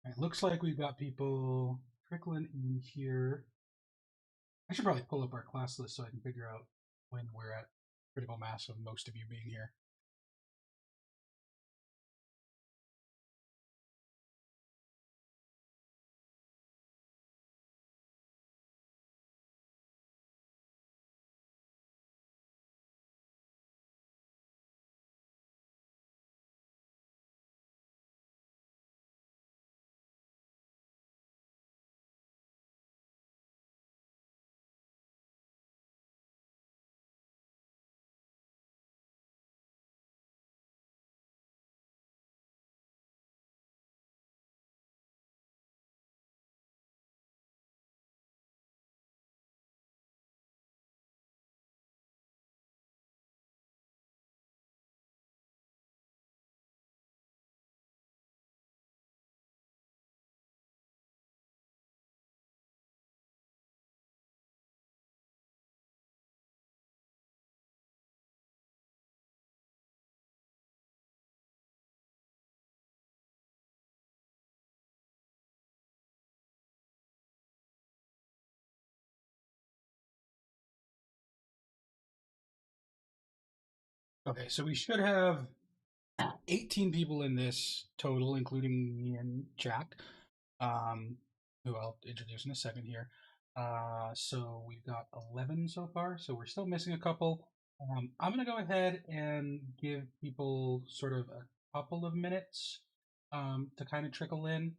It looks like we've got people trickling in here. I should probably pull up our class list so I can figure out when we're at critical mass of most of you being here. Okay, so we should have 18 people in this total, including me and Jack, um, who I'll introduce in a second here. So we've got 11 so far, so we're still missing a couple. I'm going to go ahead and give people sort of a couple of minutes to kind of trickle in.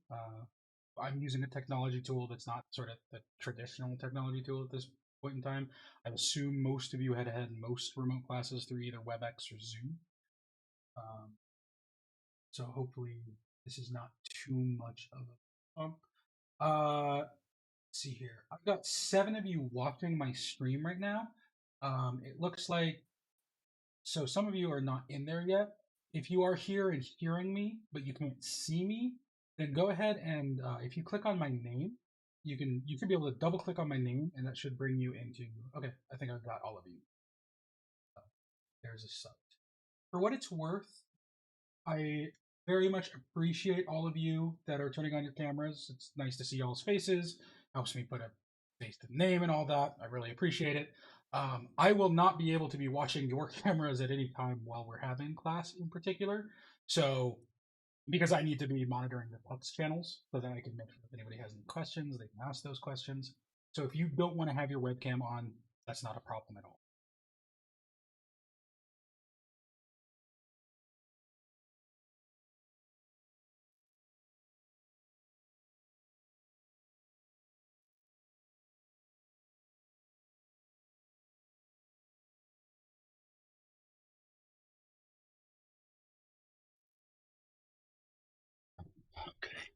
I'm using a technology tool that's not sort of the traditional technology tool at this point in time. I assume most of you had most remote classes through either WebEx or Zoom. Um, so hopefully this is not too much of a bump. Let's see here. I've got 7 of you watching my stream right now. It looks like some of you are not in there yet. If you are here and hearing me, but you can't see me, then go ahead and if you click on my name, you can be able to double click on my name, and that should bring you into. Okay, I think I've got all of you. There's a site. For what it's worth, I very much appreciate all of you that are turning on your cameras. It's nice to see y'all's faces. Helps me put a face to the name and all that. I really appreciate it. I will not be able to be watching your cameras at any time while we're having class in particular. So, because I need to be monitoring the Pucks channels so that I can make sure if anybody has any questions, they can ask those questions. So, if you don't want to have your webcam on, that's not a problem at all. Okay.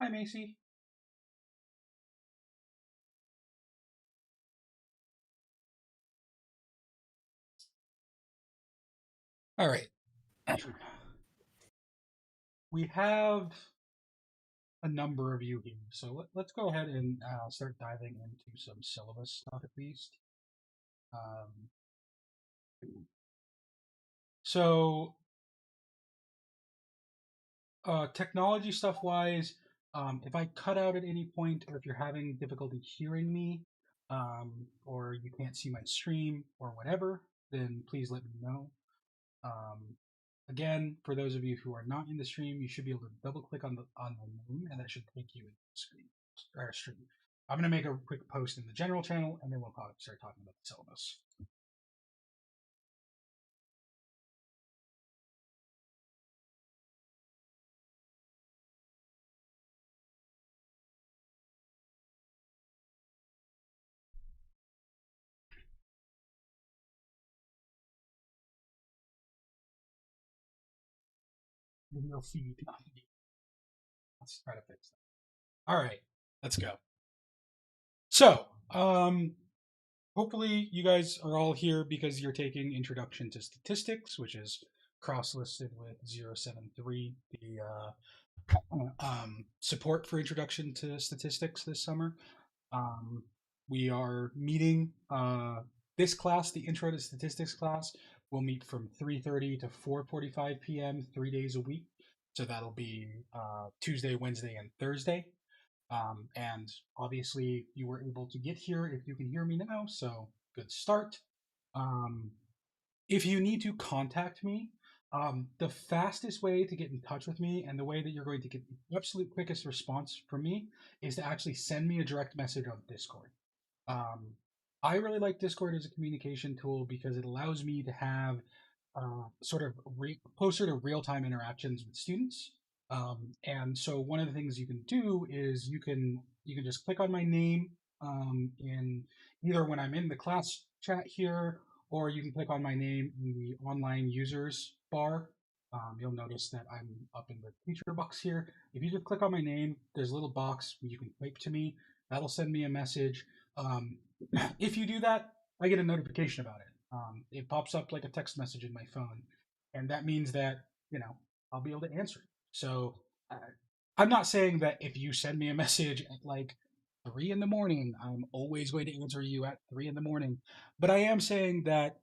Hi, Macy. All right. We have a number of you here. So let's go ahead and start diving into some syllabus stuff at least. Um, so, technology stuff wise, if I cut out at any point, or if you're having difficulty hearing me, or you can't see my stream or whatever, then please let me know. Um, Again, for those of you who are not in the stream, you should be able to double click on the name, and that should take you into the screen or stream. I'm going to make a quick post in the general channel, and then we'll start talking about the syllabus. Video feed. Let's try to fix that. All right, let's go. So, hopefully you guys are all here because you're taking Introduction to Statistics, which is cross-listed with 073, the support for Introduction to Statistics this summer. Um, we are meeting this class, the Intro to Statistics class, will meet from 3:30 to 4:45 p.m. 3 days a week. So that'll be Tuesday, Wednesday, and Thursday. And obviously, you were able to get here if you can hear me now, so good start. Um, if you need to contact me, the fastest way to get in touch with me and the way that you're going to get the absolute quickest response from me is to actually send me a direct message on Discord. Um, I really like Discord as a communication tool because it allows me to have sort of closer to real time interactions with students. And so one of the things you can do is you can just click on my name in either when I'm in the class chat here, or you can click on my name in the online users bar. You'll notice that I'm up in the teacher box here. If you just click on my name, there's a little box where you can type to me. That'll send me a message. Um, if you do that, I get a notification about it. It pops up like a text message in my phone, and that means that I'll be able to answer it. So uh, I'm not saying that if you send me a message at like 3 in the morning, I'm always going to answer you at 3 in the morning. But I am saying that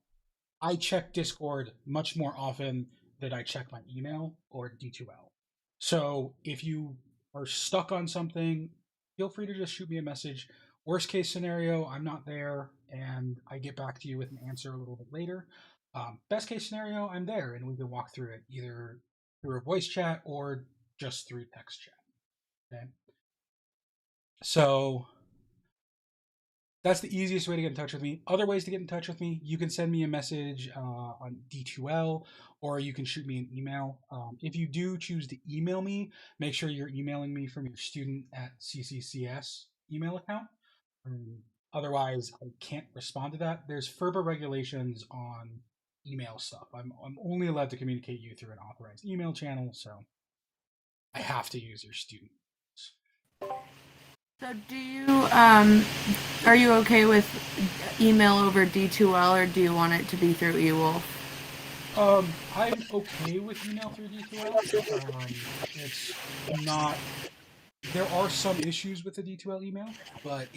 I check Discord much more often than I check my email or D2L. So if you are stuck on something, feel free to just shoot me a message. Worst case scenario, I'm not there and I get back to you with an answer a little bit later. Best case scenario, I'm there and we can walk through it either through a voice chat or just through text chat. Okay. So that's the easiest way to get in touch with me. Other ways to get in touch with me, you can send me a message on D2L or you can shoot me an email. If you do choose to email me, make sure you're emailing me from your student at CCCS email account. Um, Otherwise, I can't respond to that. There's FERPA regulations on email stuff. I'm only allowed to communicate you through an authorized email channel, so I have to use your student. So do you are you okay with email over D2L or do you want it to be through eWolf? I'm okay with email through D2L. It's not. There are some issues with the D2L email, but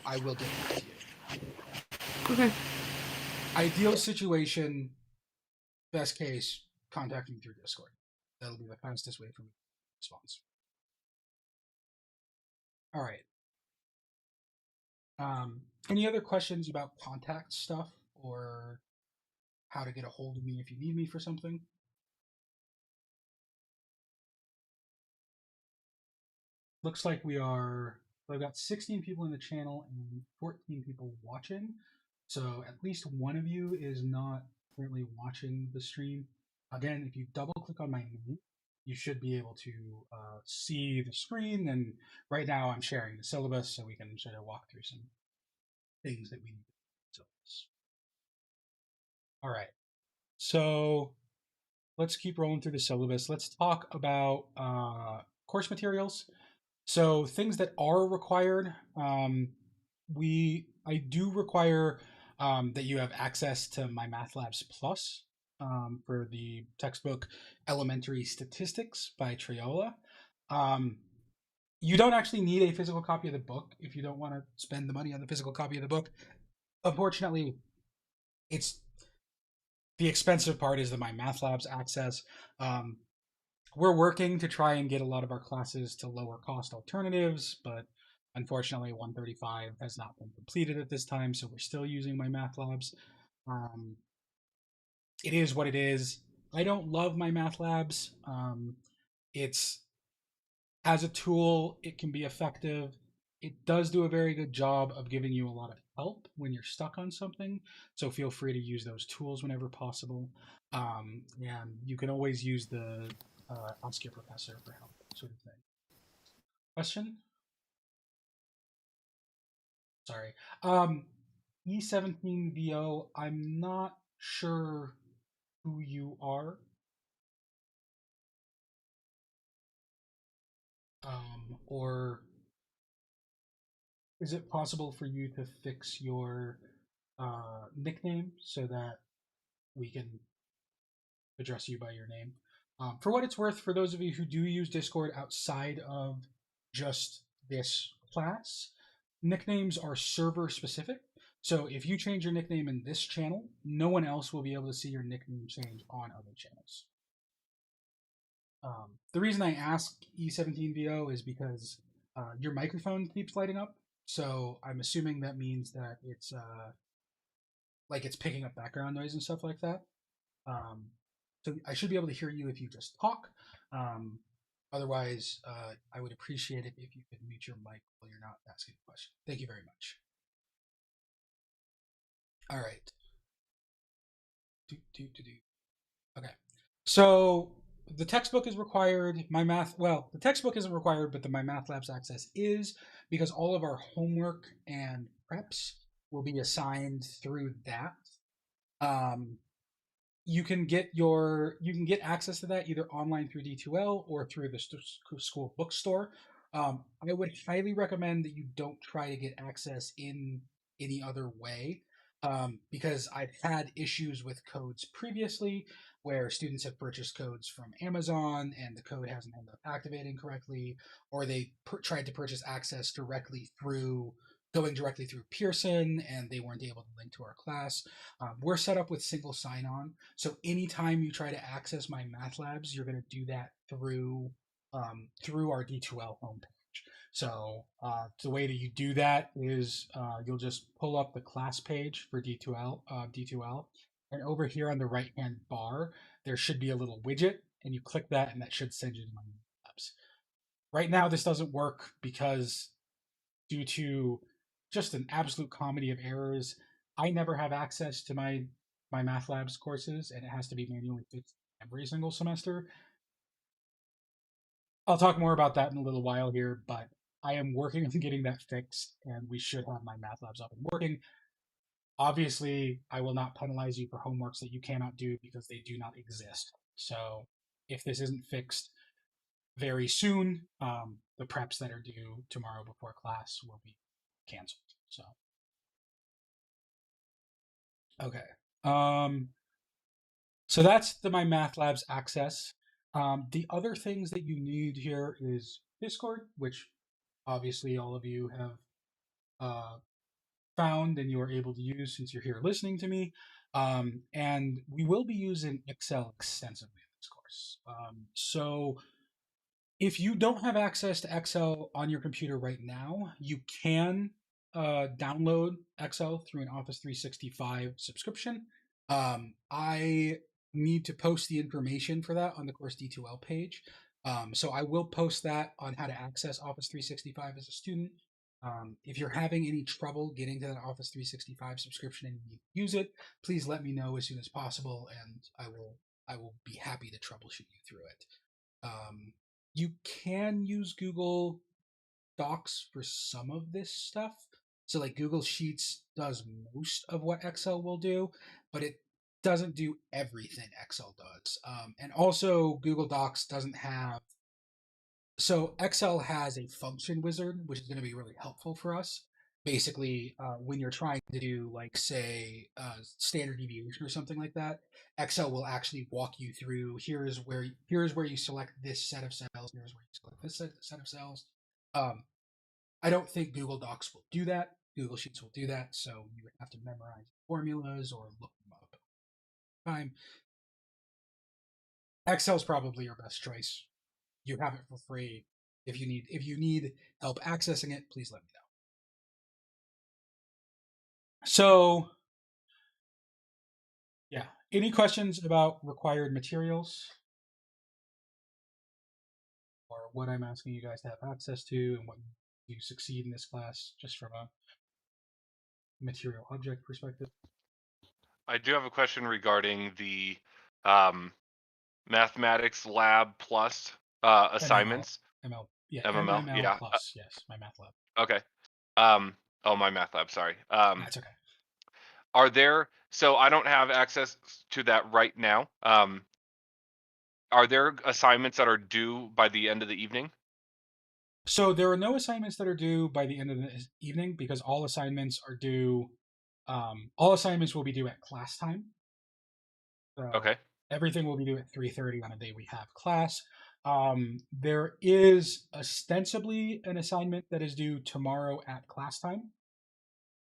I will get back to you. Okay. Ideal situation, best case, contact me through Discord. That'll be the fastest way for me to response. All right. Any other questions about contact stuff or how to get a hold of me if you need me for something? Looks like I've got 16 people in the channel and 14 people watching. So at least one of you is not currently watching the stream. Again, if you double click on my name, you should be able to see the screen. And right now I'm sharing the syllabus so we can sort of walk through some things that we need to syllabus. All right. So let's keep rolling through the syllabus. Let's talk about course materials. So things that are required, I do require that you have access to my MathLabs Plus for the textbook Elementary Statistics by Triola. Um, you don't actually need a physical copy of the book if you don't want to spend the money on the physical copy of the book. Unfortunately, it's the expensive part is the My Math Labs access. Um, we're working to try and get a lot of our classes to lower cost alternatives, but unfortunately 135 has not been completed at this time, so we're still using my math labs. um, it is what it is. I don't love my math labs. It's as a tool, it can be effective. It does do a very good job of giving you a lot of help when you're stuck on something, so feel free to use those tools whenever possible. And you can always use the ask your professor for help sort of thing. Question? Sorry. Um, E17VO, I'm not sure who you are. Or is it possible for you to fix your nickname so that we can address you by your name. For what it's worth, for those of you who do use Discord outside of just this class, nicknames are server specific. So if you change your nickname in this channel, no one else will be able to see your nickname change on other channels. The reason I ask E17VO is because your microphone keeps lighting up. So I'm assuming that means that it's like it's picking up background noise and stuff like that. So I should be able to hear you if you just talk. Otherwise, I would appreciate it if you could mute your mic while you're not asking a question. Thank you very much. All right. Okay. So the textbook is required. The textbook isn't required, but the My Math Labs access is, because all of our homework and preps will be assigned through that. You can get access to that either online through D2L or through the school bookstore. I would highly recommend that you don't try to get access in any other way, because I've had issues with codes previously where students have purchased codes from Amazon and the code hasn't ended up activating correctly, or they tried to purchase access going directly through Pearson and they weren't able to link to our class. We're set up with single sign-on, so anytime you try to access My Math Labs, you're going to do that through our D2L homepage. So the way that you do that is you'll just pull up the class page for D2L, and over here on the right-hand bar, there should be a little widget, and you click that, and that should send you to My Math Labs. Right now, this doesn't work because due to just an absolute comedy of errors, I never have access to my Math Labs courses, and it has to be manually fixed every single semester. I'll talk more about that in a little while here, but I am working on getting that fixed, and we should have My Math Labs up and working. Obviously, I will not penalize you for homeworks that you cannot do because they do not exist. So if this isn't fixed very soon, the preps that are due tomorrow before class will be canceled. So okay. So that's the My Math Labs access. The other things that you need here is Discord, which obviously all of you have found and you are able to use since you're here listening to me. And we will be using Excel extensively in this course. So if you don't have access to Excel on your computer right now, you can download Excel through an Office 365 subscription. I need to post the information for that on the course D2L page. So I will post that on how to access Office 365 as a student. If you're having any trouble getting to that Office 365 subscription and you use it, please let me know as soon as possible, and I will be happy to troubleshoot you through it. You can use Google Docs for some of this stuff. So like Google Sheets does most of what Excel will do, but it doesn't do everything Excel does. And also Google Docs doesn't have. So Excel has a function wizard, which is going to be really helpful for us. Basically, when you're trying to do, like, say, standard deviation or something like that, Excel will actually walk you through. Here's where you select this set of cells. Here's where you select this set of cells. I don't think Google Docs will do that. Google Sheets will do that, so you would have to memorize formulas or look them up. Time. Excel's probably your best choice. You have it for free. If you need help accessing it, please let me know. So, yeah. Any questions about required materials or what I'm asking you guys to have access to and what you succeed in this class, just from a material object perspective? I do have a question regarding the Mathematics Lab Plus assignments. ML, yeah, MML, MML yeah. plus, yes, My Math Lab. Okay. My Math Lab, sorry. That's okay. Are there, so I don't have access to that right now. Are there assignments that are due by the end of the evening? So there are no assignments that are due by the end of the evening because all assignments are due All assignments will be due at class time. So Okay. everything will be due at 3:30 on a day we have class. There is ostensibly an assignment that is due tomorrow at class time.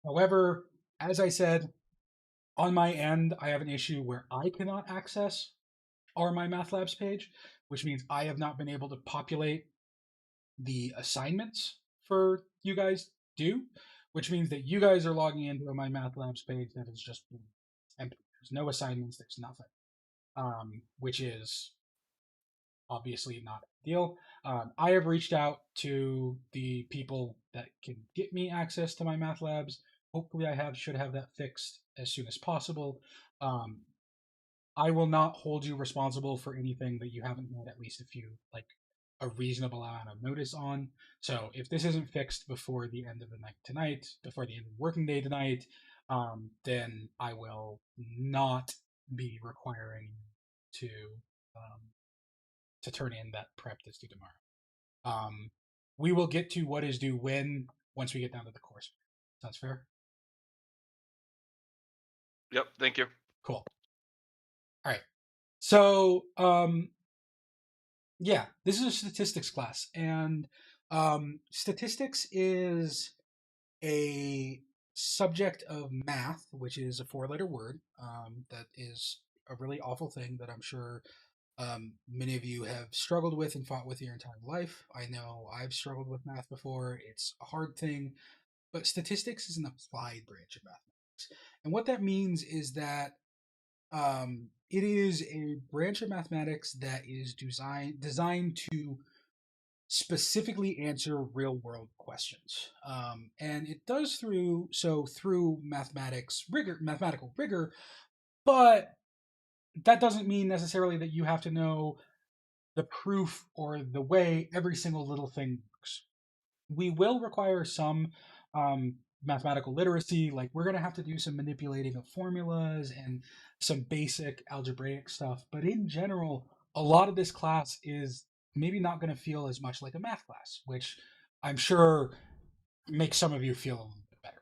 However, as I said, on my end, I have an issue where I cannot access our My Math Labs page, which means I have not been able to populate the assignments for you guys due, which means that you guys are logging into a My Math Labs page that is just empty. There's no assignments, there's nothing, which is obviously not ideal. I have reached out to the people that can get me access to My Math Labs. Hopefully, should have that fixed as soon as possible. I will not hold you responsible for anything that you haven't had at least a reasonable amount of notice on. So if this isn't fixed before the end of the night tonight, before the end of the working day tonight, then I will not be requiring to um, to turn in that prep that's due tomorrow. We will get to what is due when once we get down to the course. Sounds fair? Yep. Thank you. Cool. All right. So, yeah, this is a statistics class, and statistics is a subject of math, which is a four-letter word that is a really awful thing that I'm sure many of you have struggled with and fought with your entire life. I know I've struggled with math before. It's a hard thing, but statistics is an applied branch of mathematics. And what that means is that it is a branch of mathematics that is designed to specifically answer real world questions. And it does through mathematical rigor, but that doesn't mean necessarily that you have to know the proof or the way every single little thing works. We will require some mathematical literacy, like we're going to have to do some manipulating of formulas and some basic algebraic stuff. But in general, a lot of this class is maybe not going to feel as much like a math class, which I'm sure makes some of you feel a little bit better.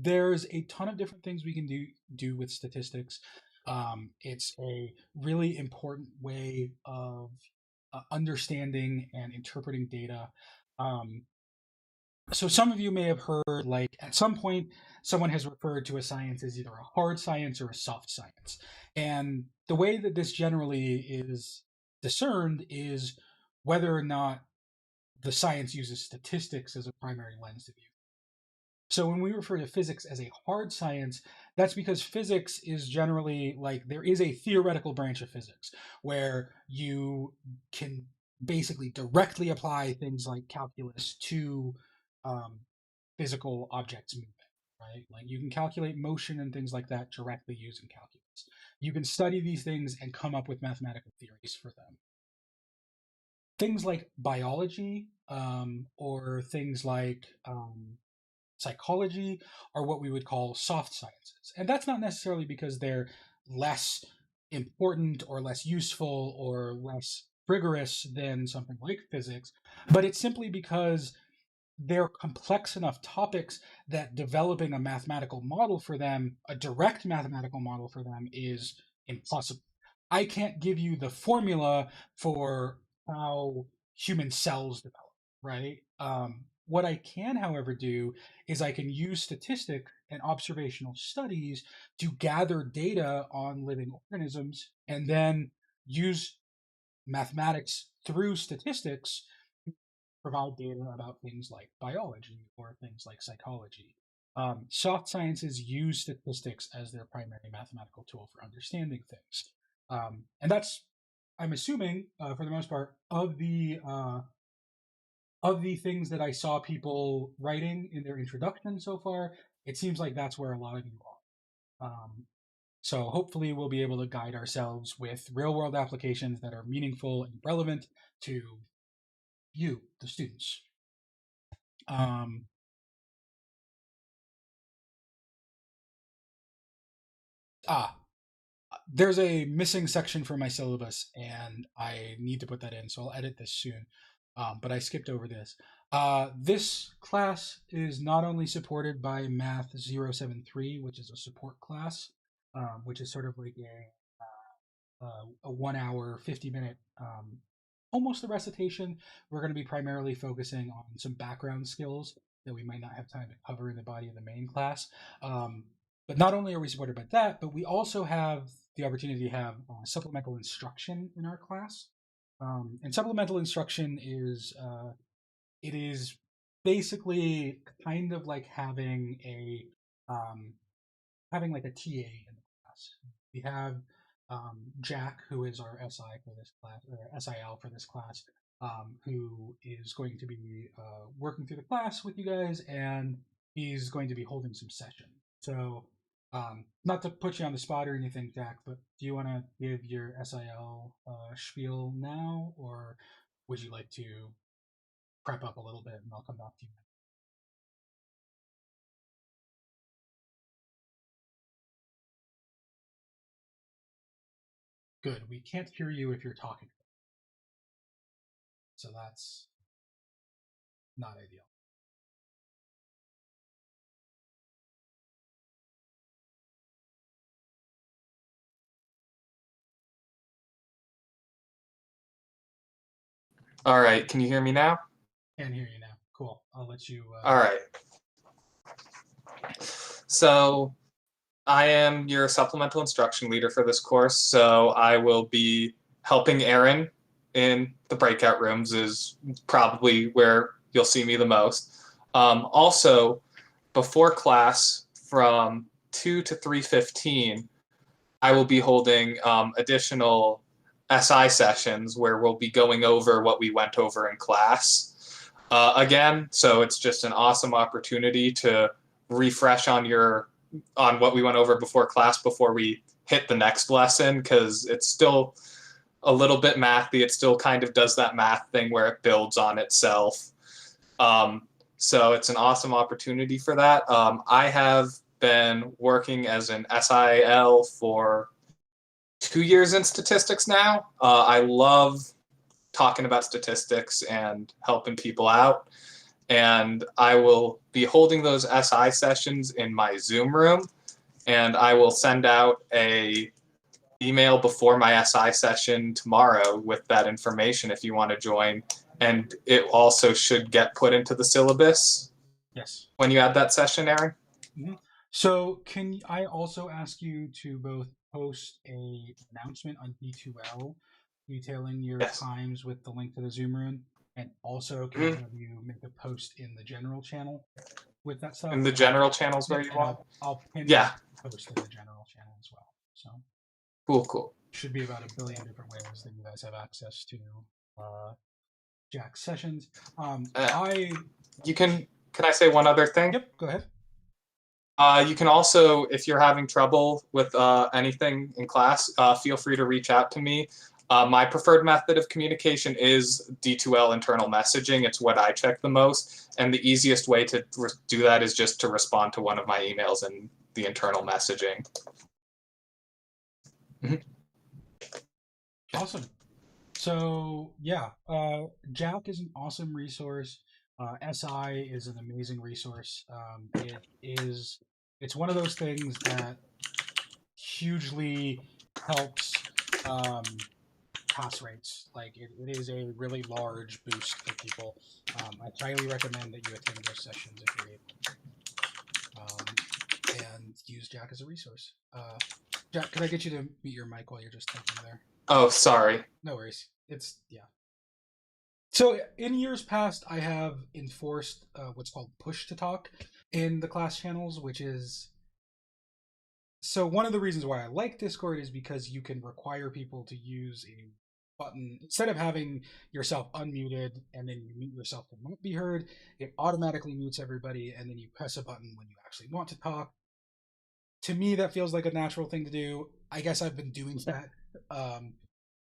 There's a ton of different things we can do with statistics. It's a really important way of understanding and interpreting data. So some of you may have heard, like at some point, someone has referred to a science as either a hard science or a soft science. And the way that this generally is discerned is whether or not the science uses statistics as a primary lens to view. So when we refer to physics as a hard science, that's because physics is generally like there is a theoretical branch of physics where you can basically directly apply things like calculus to physical objects moving, right? Like you can calculate motion and things like that directly using calculus. You can study these things and come up with mathematical theories for them. Things like biology or things like psychology are what we would call soft sciences. And that's not necessarily because they're less important or less useful or less rigorous than something like physics, but it's simply because they're complex enough topics that developing a mathematical model for them, a direct mathematical model for them, is impossible. I can't give you the formula for how human cells develop, right? What I can, however, do is I can use statistics and observational studies to gather data on living organisms and then use mathematics through statistics to provide data about things like biology or things like psychology. Soft sciences use statistics as their primary mathematical tool for understanding things. And that's, I'm assuming, for the most part, of the things that I saw people writing in their introduction so far, it seems like that's where a lot of you are. So hopefully we'll be able to guide ourselves with real world applications that are meaningful and relevant to you, the students. There's a missing section for my syllabus and I need to put that in, so I'll edit this soon. But I skipped over this. This class is not only supported by Math 073, which is a support class, which is sort of like a 1 hour, 50-minute, almost a recitation. We're going to be primarily focusing on some background skills that we might not have time to cover in the body of the main class. But not only are we supported by that, but we also have the opportunity to have supplemental instruction in our class. And supplemental instruction is it is basically kind of like having like a TA in the class. We have Jack, who is our SI for this class, or SIL for this class, who is going to be working through the class with you guys, and he's going to be holding some session. So, not to put you on the spot or anything, Jack, but do you want to give your SIL spiel now, or would you like to prep up a little bit and I'll come back to you? Good. We can't hear you if you're talking. So that's not ideal. All right, can you hear me now? Can't hear you now. Cool. I'll let you. All right. So I am your supplemental instruction leader for this course, so I will be helping Aaron in the breakout rooms is probably where you'll see me the most. Also, before class from 2 to 3:15, I will be holding additional SI sessions where we'll be going over what we went over in class again. So it's just an awesome opportunity to refresh on what we went over before class before we hit the next lesson, because it's still a little bit mathy. It still kind of does that math thing where it builds on itself. So it's an awesome opportunity for that. I have been working as an SIL for 2 years in statistics now. I love talking about statistics and helping people out. And I will be holding those SI sessions in my Zoom room. And I will send out a email before my SI session tomorrow with that information if you want to join. And it also should get put into the syllabus. Yes. When you add that session, Aaron? Mm-hmm. So can I also ask you to both post a announcement on D2L detailing your times with the link to the Zoom room, and also can have you make a post in the general channel with that stuff? In the general channels where you want? I'll pin post in the general channel as well. So cool. Should be about 1 billion different ways that you guys have access to Jack's sessions. Can I say one other thing? Yep, go ahead. You can also, if you're having trouble with anything in class, feel free to reach out to me. My preferred method of communication is D2L internal messaging. It's what I check the most. And the easiest way to do that is just to respond to one of my emails in the internal messaging. Awesome. So yeah, Jack is an awesome resource. SI is an amazing resource. It's one of those things that hugely helps pass rates. Like it is a really large boost for people. I highly recommend that you attend those sessions if you're able. And use Jack as a resource. Jack, could I get you to mute your mic while you're just typing there? Oh, sorry. No worries. Yeah. So in years past, I have enforced what's called push to talk in the class channels, which is... So one of the reasons why I like Discord is because you can require people to use a button. Instead of having yourself unmuted and then you mute yourself to not be heard, it automatically mutes everybody, and then you press a button when you actually want to talk. To me, that feels like a natural thing to do. I guess I've been doing that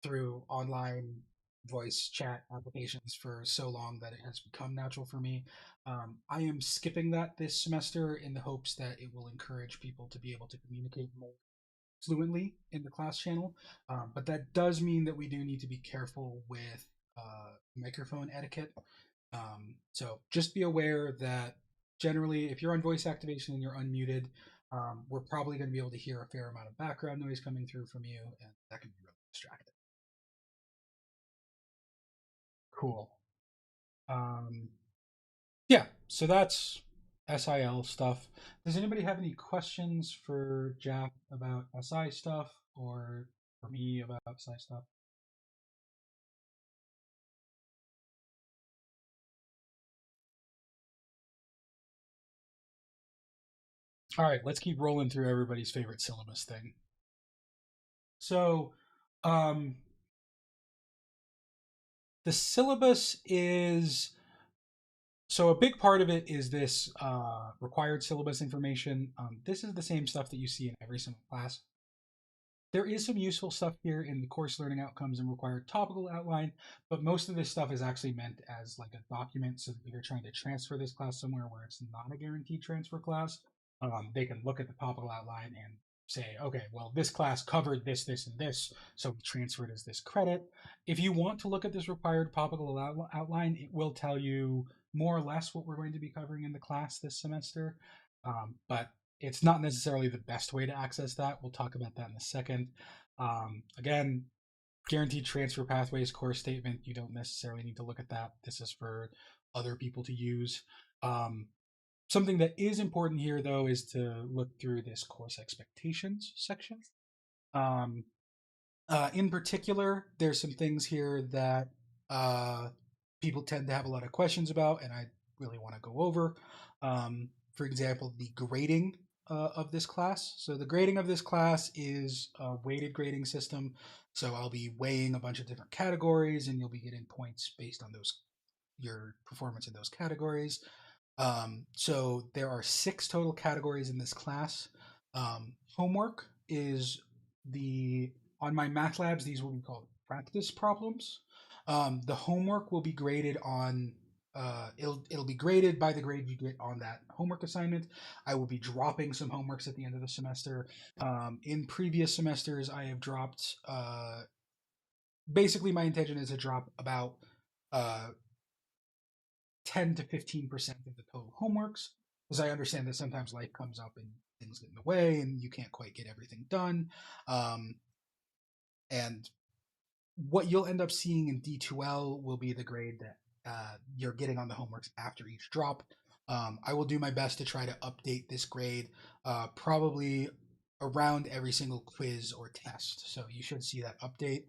through online voice chat applications for so long that it has become natural for me. I am skipping that this semester in the hopes that it will encourage people to be able to communicate more fluently in the class channel. But that does mean that we do need to be careful with microphone etiquette. So just be aware that generally, if you're on voice activation and you're unmuted, we're probably going to be able to hear a fair amount of background noise coming through from you, and that can be really distracting. Cool. Yeah, so that's SIL stuff. Does anybody have any questions for Jack about SI stuff or for me about SI stuff? All right, let's keep rolling through everybody's favorite syllabus thing. So, the syllabus is, so a big part of it is this required syllabus information. This is the same stuff that you see in every single class. There is some useful stuff here in the course learning outcomes and required topical outline, but most of this stuff is actually meant as like a document, so that if you're trying to transfer this class somewhere where it's not a guaranteed transfer class, they can look at the topical outline and say, okay, well, this class covered this, this, and this, so we transfer it as this credit. If you want to look at this required topical outline, it will tell you more or less what we're going to be covering in the class this semester, but it's not necessarily the best way to access that. We'll talk about that in a second. Again, guaranteed transfer pathways course statement. You don't necessarily need to look at that. This is for other people to use. Something that is important here, though, is to look through this course expectations section. In particular, there's some things here that people tend to have a lot of questions about, and I really want to go over. For example, the grading of this class. So the grading of this class is a weighted grading system. So I'll be weighing a bunch of different categories, and you'll be getting points based on those, your performance in those categories. So there are 6 total categories in this class. Homework is on my math labs, these will be called practice problems. The homework will be graded on, it'll be graded by the grade you get on that homework assignment. I will be dropping some homeworks at the end of the semester. In previous semesters, I have dropped, basically my intention is to drop about 10 to 15% of the total homeworks, because I understand that sometimes life comes up and things get in the way and you can't quite get everything done. And what you'll end up seeing in D2L will be the grade that you're getting on the homeworks after each drop. I will do my best to try to update this grade probably around every single quiz or test. So you should see that update.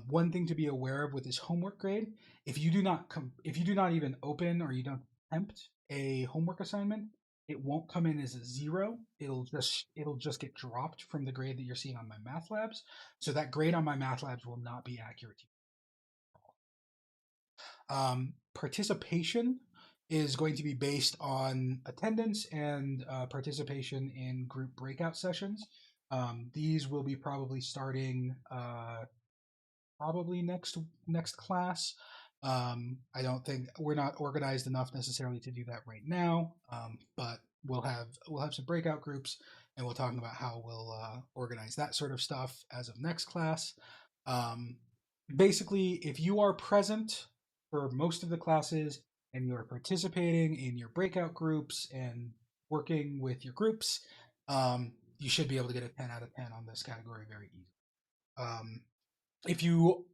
One thing to be aware of with this homework grade, if you do not even open or you don't attempt a homework assignment, it won't come in as a 0. It'll just get dropped from the grade that you're seeing on my math labs. So that grade on my math labs will not be accurate to you. Participation is going to be based on attendance and participation in group breakout sessions. These will be probably starting probably next class. I don't think we're not organized enough necessarily to do that right now, but we'll have some breakout groups, and we'll talk about how we'll organize that sort of stuff as of next class. Basically, if you are present for most of the classes and you're participating in your breakout groups and working with your groups, you should be able to get a 10 out of 10 on this category very easily. If you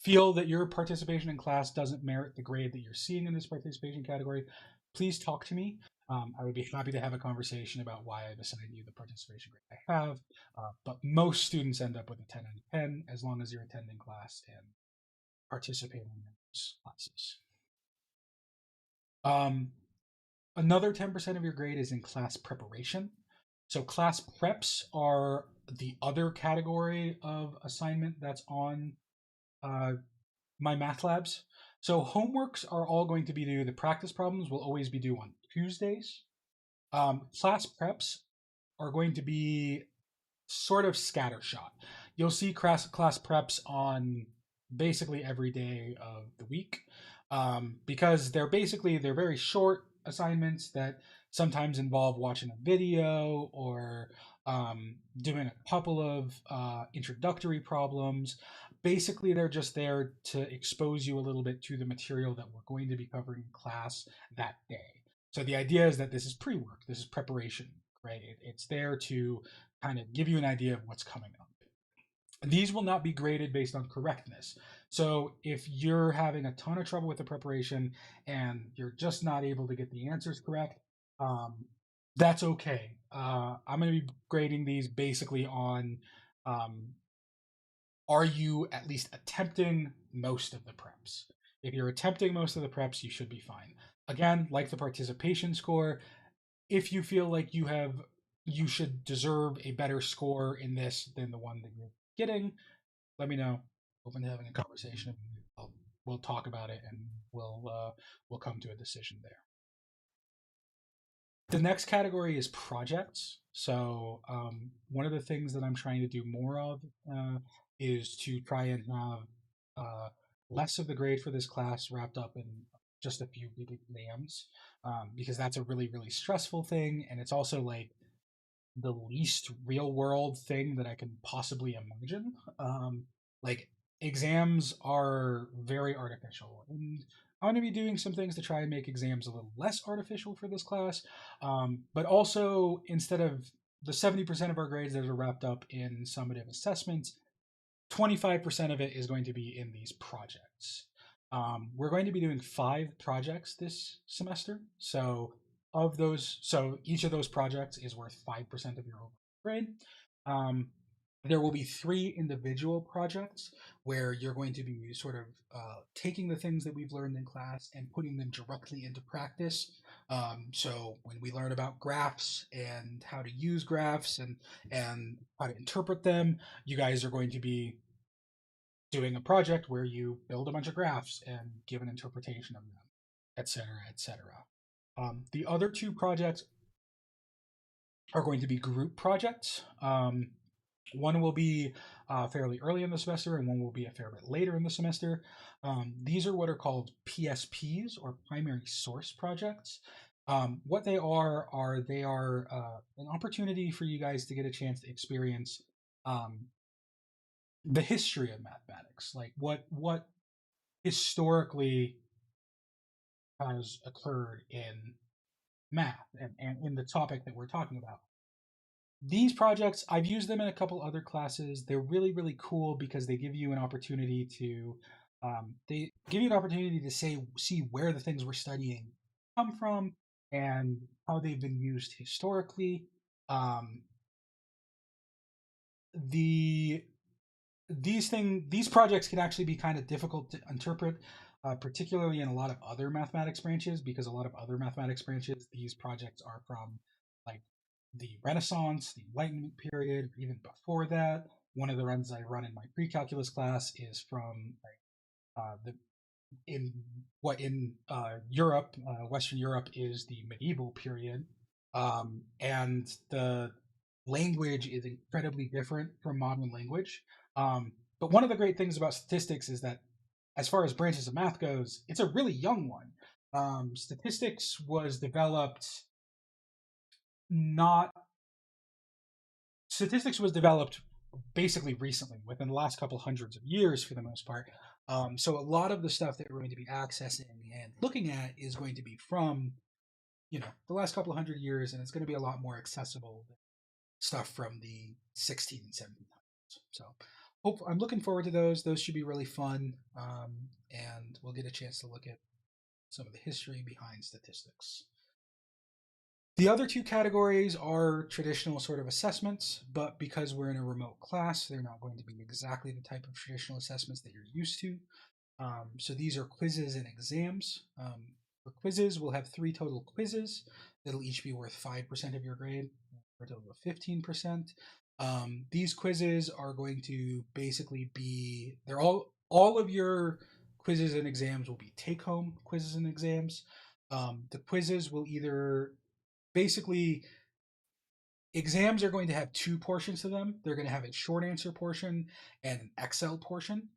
feel that your participation in class doesn't merit the grade that you're seeing in this participation category, please talk to me. I would be happy to have a conversation about why I've assigned you the participation grade I have. But most students end up with a 10 out of 10 as long as you're attending class and participating in those classes. Another 10% of your grade is in class preparation. So class preps are the other category of assignment that's on my math labs. So homeworks are all going to be due. The practice problems will always be due on Tuesdays. Class preps are going to be sort of scattershot. You'll see class preps on basically every day of the week, because they're very short assignments that sometimes involve watching a video or doing a couple of introductory problems. basically they're just there to expose you a little bit to the material that we're going to be covering in class that day. So the idea is that this is pre-work, this is preparation, right? It's there to kind of give you an idea of what's coming up. These will not be graded based on correctness. So if you're having a ton of trouble with the preparation and you're just not able to get the answers correct, that's okay. I'm going to be grading these basically on are you at least attempting most of the preps? If you're attempting most of the preps, you should be fine. Again, like the participation score, if you feel like you should deserve a better score in this than the one that you're getting, let me know. Open to having a conversation. We'll talk about it and we'll come to a decision there. The next category is projects. So one of the things that I'm trying to do more of is to try and have less of the grade for this class wrapped up in just a few big exams, because that's a really, really stressful thing. And it's also like the least real world thing that I can possibly imagine. Like exams are very artificial, and I'm going to be doing some things to try and make exams a little less artificial for this class. But also, instead of the 70% of our grades that are wrapped up in summative assessments, 25% of it is going to be in these projects. We're going to be doing 5 projects this semester. So of those, so each of those projects is worth 5% of your overall grade. There will be 3 individual projects where you're going to be sort of taking the things that we've learned in class and putting them directly into practice. So when we learn about graphs and how to use graphs and how to interpret them, you guys are going to be doing a project where you build a bunch of graphs and give an interpretation of them, etc., etc. The other 2 projects are going to be group projects. One will be fairly early in the semester, and one will be a fair bit later in the semester. These are what are called PSPs, or primary source projects. What they are an opportunity for you guys to get a chance to experience the history of mathematics, like what historically has occurred in math and in the topic that we're talking about. These projects, I've used them in a couple other classes. They're really, really cool because they give you an opportunity to see where the things we're studying come from and how they've been used historically. These projects can actually be kind of difficult to interpret, particularly in a lot of other mathematics branches, because a lot of other mathematics branches, these projects are from like the Renaissance, the Enlightenment period, or even before that. One of the runs I run in my pre-calculus class is from Europe, Western Europe is the medieval period, and the language is incredibly different from modern language. But one of the great things about statistics is that, as far as branches of math goes, it's a really young one. Statistics was developed basically recently, within the last couple hundreds of years for the most part. So a lot of the stuff that we're going to be accessing and looking at is going to be from, the last couple of hundred years, and it's going to be a lot more accessible than stuff from the 16 and 1700s. So I'm looking forward to those. Those should be really fun, and we'll get a chance to look at some of the history behind statistics. The other 2 categories are traditional sort of assessments, but because we're in a remote class, they're not going to be exactly the type of traditional assessments that you're used to. So these are quizzes and exams. For quizzes, we'll have 3 total quizzes that'll each be worth 5% of your grade, for a total of 15%. These quizzes are going to basically be, all of your quizzes and exams will be take-home quizzes and exams. The quizzes will either, basically, exams are going to have 2 portions to them. They're going to have a short answer portion and an Excel portion.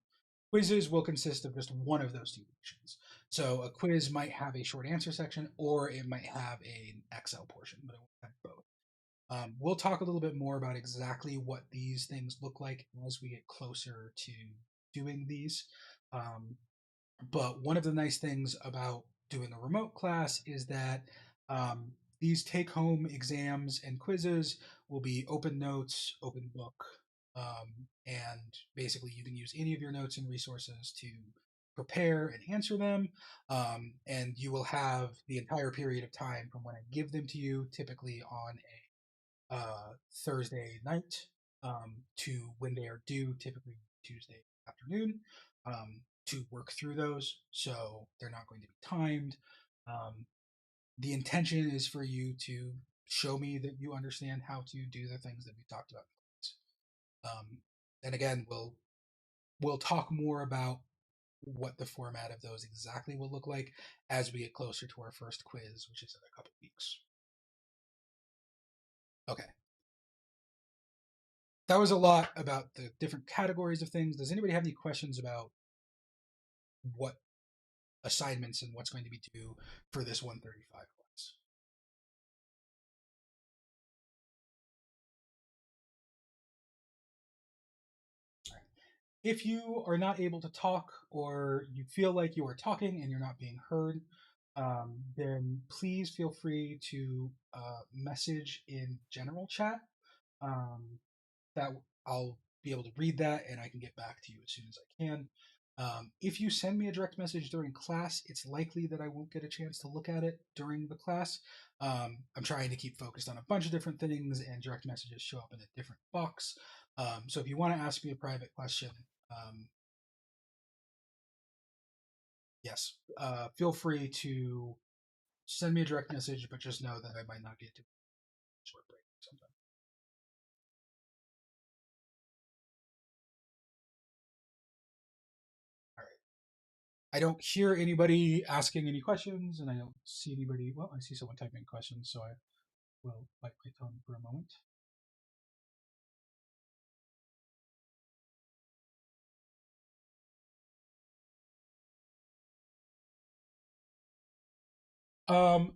Quizzes will consist of just one of those 2 portions. So a quiz might have a short answer section, or it might have an Excel portion, but it won't have both. We'll talk a little bit more about exactly what these things look like as we get closer to doing these. But one of the nice things about doing a remote class is that these take-home exams and quizzes will be open notes, open book, and basically you can use any of your notes and resources to prepare and answer them. And you will have the entire period of time from when I give them to you, typically on a Thursday night, to when they are due, typically Tuesday afternoon, to work through those. So they're not going to be timed. The intention is for you to show me that you understand how to do the things that we talked about. And again, we'll talk more about what the format of those exactly will look like as we get closer to our first quiz, which is in a couple weeks. Okay. That was a lot about the different categories of things. Does anybody have any questions about what assignments and what's going to be due for this 135 class? All right. If you are not able to talk, or you feel like you are talking and you're not being heard, then please feel free to message in general chat. That I'll be able to read that and I can get back to you as soon as I can. If you send me a direct message during class, it's likely that I won't get a chance to look at it during the class. I'm trying to keep focused on a bunch of different things, and direct messages show up in a different box. So if you want to ask me a private question, yes, feel free to send me a direct message, but just know that I might not get to a short break sometime. All right. I don't hear anybody asking any questions, and I don't see anybody. Well, I see someone typing questions, so I will bite my tongue for a moment.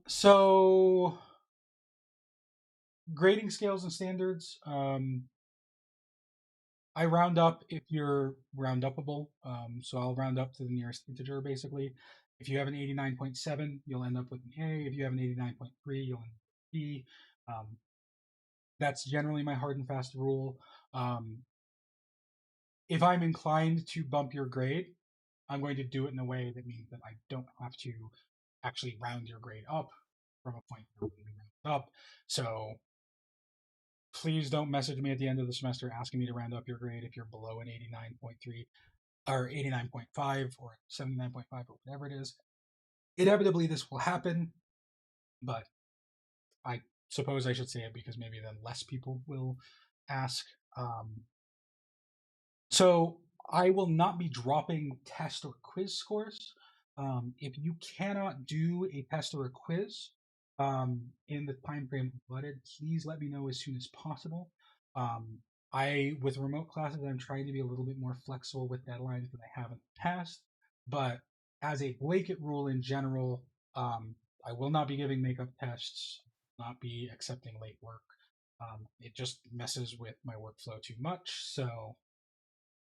So grading scales and standards. I round up if you're round upable. So I'll round up to the nearest integer, basically. If you have an 89.7, you'll end up with an A. If you have an 89.3, you'll end up with a B. That's generally my hard and fast rule. If I'm inclined to bump your grade, I'm going to do it in a way that means that I don't have to actually round your grade up from a point where we round up. So please don't message me at the end of the semester asking me to round up your grade if you're below an 89.3 or 89.5 or 79.5 or whatever it is. Inevitably, this will happen, but I suppose I should say it because maybe then less people will ask. So I will not be dropping test or quiz scores. If you cannot do a test or a quiz in the time frame allotted, please let me know as soon as possible. With remote classes, I'm trying to be a little bit more flexible with deadlines than I have in the past. But as a blanket rule in general, I will not be giving makeup tests, not be accepting late work. It just messes with my workflow too much. So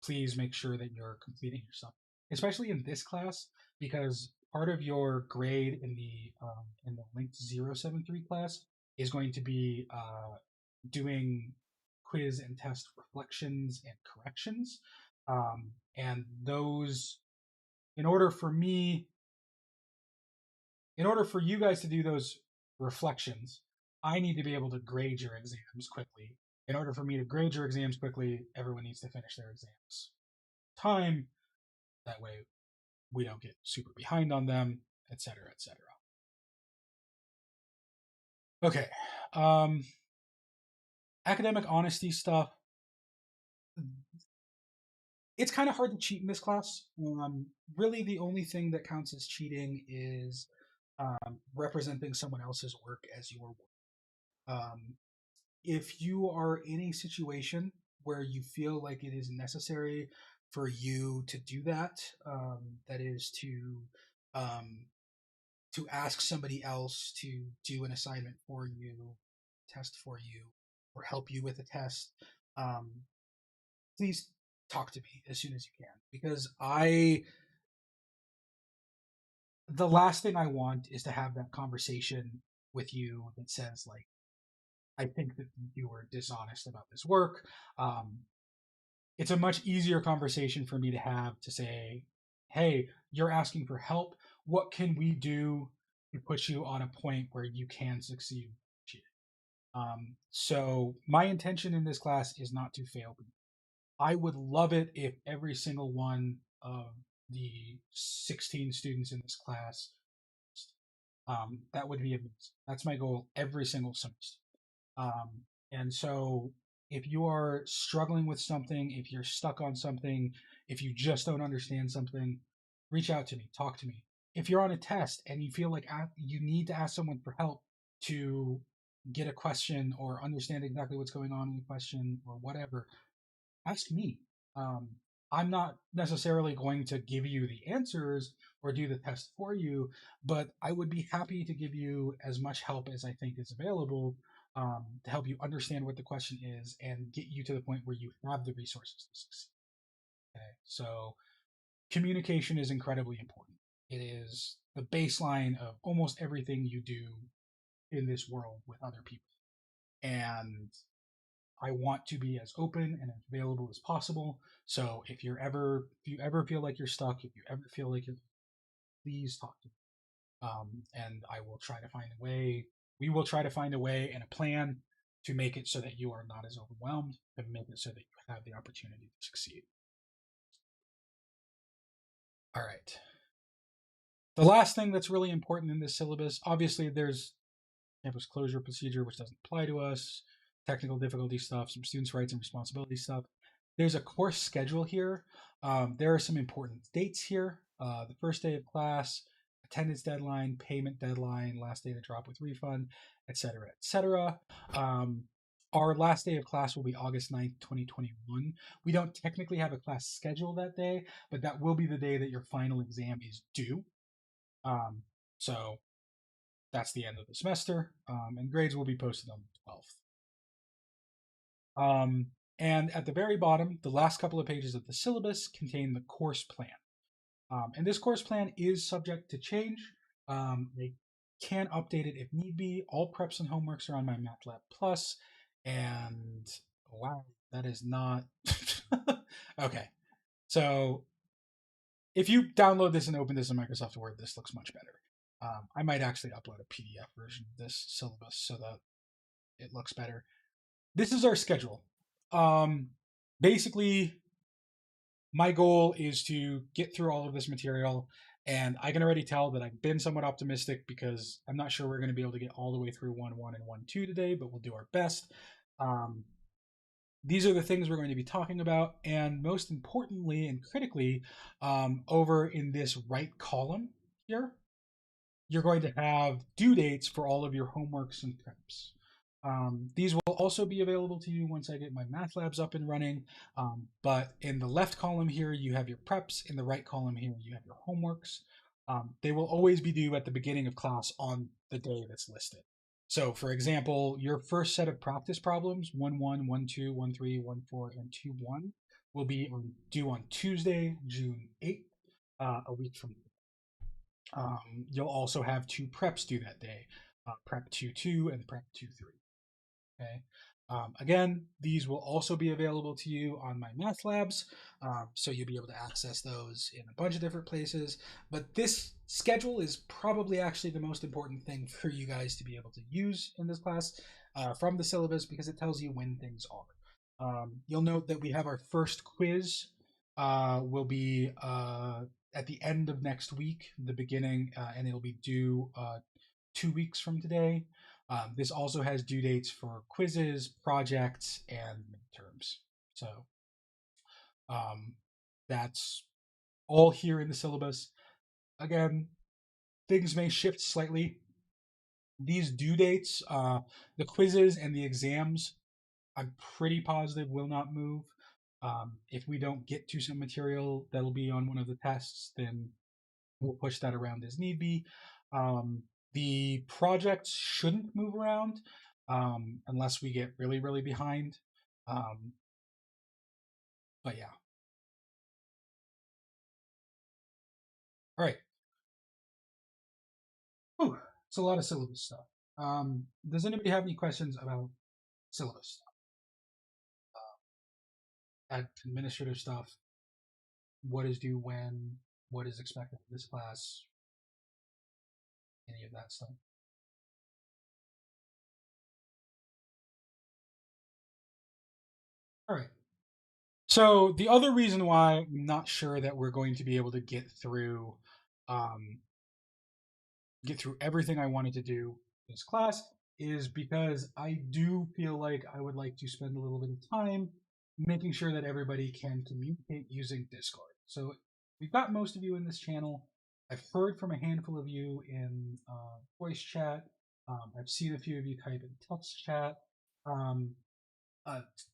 please make sure that you're completing your stuff, especially in this class, because part of your grade in the linked 073 class is going to be doing quiz and test reflections and corrections, and those, in order for you guys to do those reflections, I need to be able to grade your exams quickly. In order for me to grade your exams quickly, everyone needs to finish their exams time. That way we don't get super behind on them, etc., etc. Okay. Academic honesty stuff. It's kind of hard to cheat in this class. Really, the only thing that counts as cheating is representing someone else's work as your work. If you are in a situation where you feel like it is necessary for you to do that, that is to ask somebody else to do an assignment for you, test for you, or help you with a test, please talk to me as soon as you can, because the last thing I want is to have that conversation with you that says like, I think that you were dishonest about this work. It's a much easier conversation for me to have to say, hey, you're asking for help. What can we do to put you on a point where you can succeed? So my intention in this class is not to fail people. I would love it if every single one of the 16 students in this class, that would be amazing. That's my goal every single semester. And so if you are struggling with something, if you're stuck on something, if you just don't understand something, reach out to me, talk to me. If you're on a test and you feel like you need to ask someone for help to get a question or understand exactly what's going on in the question or whatever, ask me. I'm not necessarily going to give you the answers or do the test for you, but I would be happy to give you as much help as I think is available, to help you understand what the question is and get you to the point where you have the resources to succeed. Okay, so communication is incredibly important. It is the baseline of almost everything you do in this world with other people. And I want to be as open and available as possible. So if you ever feel like you're stuck, if you ever feel like you're, please talk to me. And I will try to find a way. We will try to find a way and a plan to make it so that you are not as overwhelmed, and make it so that you have the opportunity to succeed. All right. The last thing that's really important in this syllabus, obviously, there's campus closure procedure, which doesn't apply to us, technical difficulty stuff, some students' rights and responsibility stuff. There's a course schedule here. There are some important dates here. The first day of class, attendance deadline, payment deadline, last day to drop with refund, etc., etc. Our last day of class will be August 9th, 2021. We don't technically have a class schedule that day, but that will be the day that your final exam is due. So that's the end of the semester, and grades will be posted on the 12th. And at the very bottom, the last couple of pages of the syllabus contain the course plan. And this course plan is subject to change. They can update it if need be. All preps and homeworks are on MyMathLab Plus, and wow, that is not okay. So if you download this and open this in Microsoft Word, this looks much better. I might actually upload a PDF version of this syllabus so that it looks better. This is our schedule. Basically, my goal is to get through all of this material, and I can already tell that I've been somewhat optimistic because I'm not sure we're going to be able to get all the way through 1.1 and 1.2 today, but we'll do our best. These are the things we're going to be talking about, and most importantly and critically, over in this right column here, you're going to have due dates for all of your homeworks and preps. These will also be available to you once I get my math labs up and running. But in the left column here, you have your preps. In the right column here, you have your homeworks. They will always be due at the beginning of class on the day that's listed. So, for example, your first set of practice problems, 1.1, 1.2, 1.3, 1.4, and 2.1, will be due on Tuesday, June 8th, a week from now. You'll also have 2 preps due that day, Prep 2.2 and Prep 2.3. Okay. Again, these will also be available to you on my math labs, so you'll be able to access those in a bunch of different places. But this schedule is probably actually the most important thing for you guys to be able to use in this class from the syllabus, because it tells you when things are. You'll note that we have our first quiz will be at the end of next week, the beginning, and it'll be due 2 weeks from today. This also has due dates for quizzes, projects, and midterms. So that's all here in the syllabus. Again, things may shift slightly. These due dates, the quizzes and the exams, I'm pretty positive will not move. If we don't get to some material that'll be on one of the tests, then we'll push that around as need be. The projects shouldn't move around unless we get really, really behind. But yeah, All right. Whew, it's a lot of syllabus stuff. Does anybody have any questions about syllabus stuff? Administrative stuff? What is due when? What is expected for this class? Any of that stuff? All right. So the other reason why I'm not sure that we're going to be able to get through everything I wanted to do this class is because I do feel like I would like to spend a little bit of time making sure that everybody can communicate using Discord. So we've got most of you in this channel. I've heard from a handful of you in voice chat. I've seen a few of you type in text chat.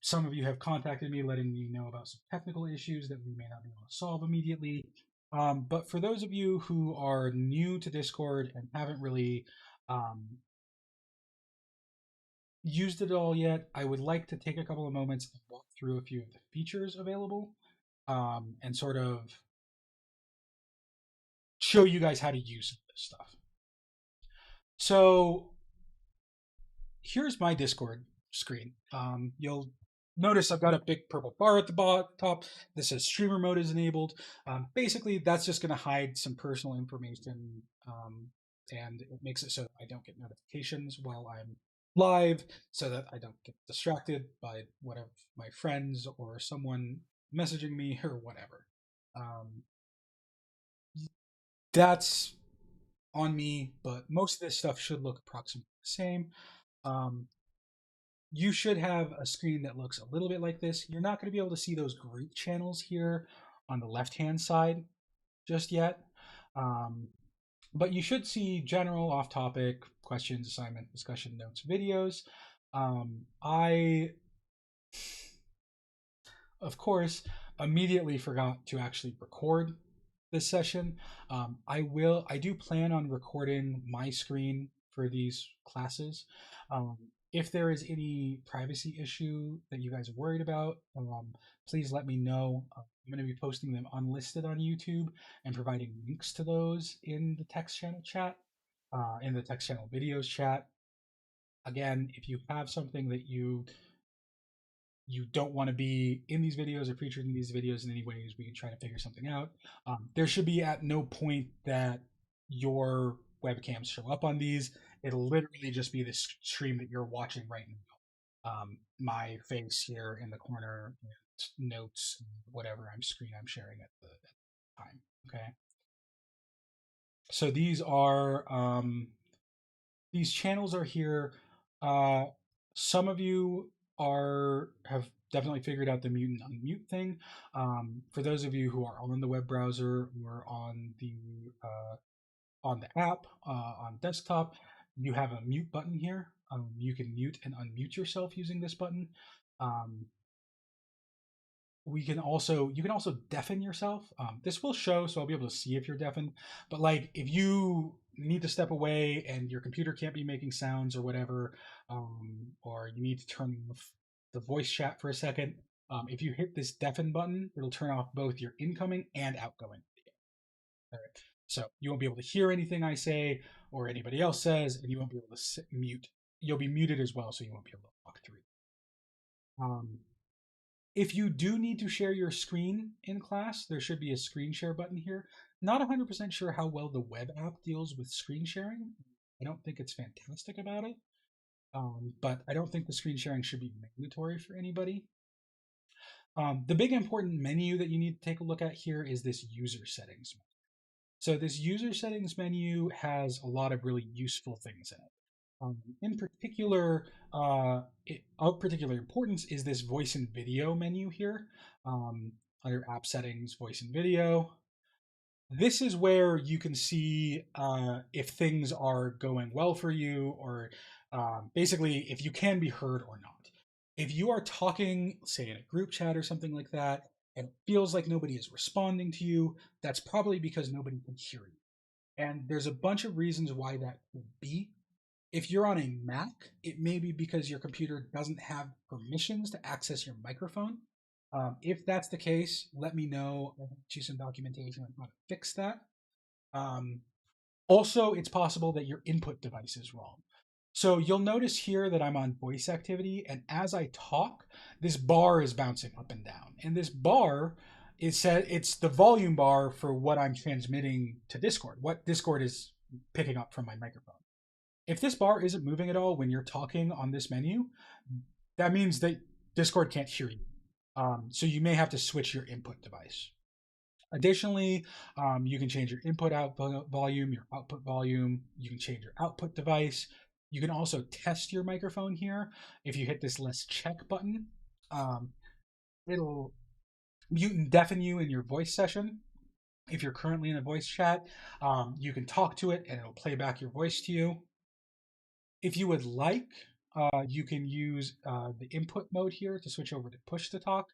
Some of you have contacted me letting me know about some technical issues that we may not be able to solve immediately. But for those of you who are new to Discord and haven't really used it all yet, I would like to take a couple of moments and walk through a few of the features available and sort of show you guys how to use this stuff. So here's my Discord screen. You'll notice I've got a big purple bar at the top. This says streamer mode is enabled. Basically, that's just going to hide some personal information, and it makes it so I don't get notifications while I'm live, so that I don't get distracted by whatever my friends or someone messaging me or whatever. That's on me, but most of this stuff should look approximately the same. You should have a screen that looks a little bit like this. You're not going to be able to see those group channels here on the left-hand side just yet. But you should see general, off-topic, questions, assignment, discussion, notes, videos. I, of course, immediately forgot to actually record this session. I do plan on recording my screen for these classes. If there is any privacy issue that you guys are worried about, please let me know. I'm going to be posting them unlisted on YouTube and providing links to those in the text channel chat, in the text channel videos chat. Again, if you have something that you don't want to be in these videos or featured in these videos in any ways, we can try to figure something out. There should be at no point that your webcams show up on these. It'll literally just be the stream that you're watching right now. My face here in the corner, notes, whatever I'm sharing at the time. Okay. So these are these channels are here. Some of you have definitely figured out the mute and unmute thing. For those of you who are on the web browser or on the app on desktop, you have a mute button here. You can mute and unmute yourself using this button. You can also deafen yourself. This will show, so I'll be able to see if you're deafened. But like, if you need to step away and your computer can't be making sounds or whatever, or you need to turn off the voice chat for a second, if you hit this deafen button, it'll turn off both your incoming and outgoing video. All right. So you won't be able to hear anything I say or anybody else says, and you won't be able to mute. You'll be muted as well, so you won't be able to walk through. If you do need to share your screen in class, there should be a screen share button here. Not 100% sure how well the web app deals with screen sharing. I don't think it's fantastic about it, but I don't think the screen sharing should be mandatory for anybody. The big important menu that you need to take a look at here is this user settings. So this user settings menu has a lot of really useful things in it. In particular, of particular importance is this voice and video menu here. Under app settings, voice and video. This is where you can see if things are going well for you, or basically if you can be heard or not. If you are talking, say in a group chat or something like that, and it feels like nobody is responding to you, that's probably because nobody can hear you. And there's a bunch of reasons why that could be. If you're on a Mac, it may be because your computer doesn't have permissions to access your microphone. If that's the case, let me know. I'll do some documentation on how to fix that. Also, it's possible that your input device is wrong. So you'll notice here that I'm on voice activity, and as I talk, this bar is bouncing up and down. And this bar it's the volume bar for what I'm transmitting to Discord, what Discord is picking up from my microphone. If this bar isn't moving at all when you're talking on this menu, that means that Discord can't hear you. So you may have to switch your input device. Additionally, you can change your input output volume, your output volume. You can change your output device. You can also test your microphone here. If you hit this "Let's check" button, it'll mute and deafen you in your voice session. If you're currently in a voice chat, you can talk to it and it'll play back your voice to you. If you would like, you can use the input mode here to switch over to push to talk,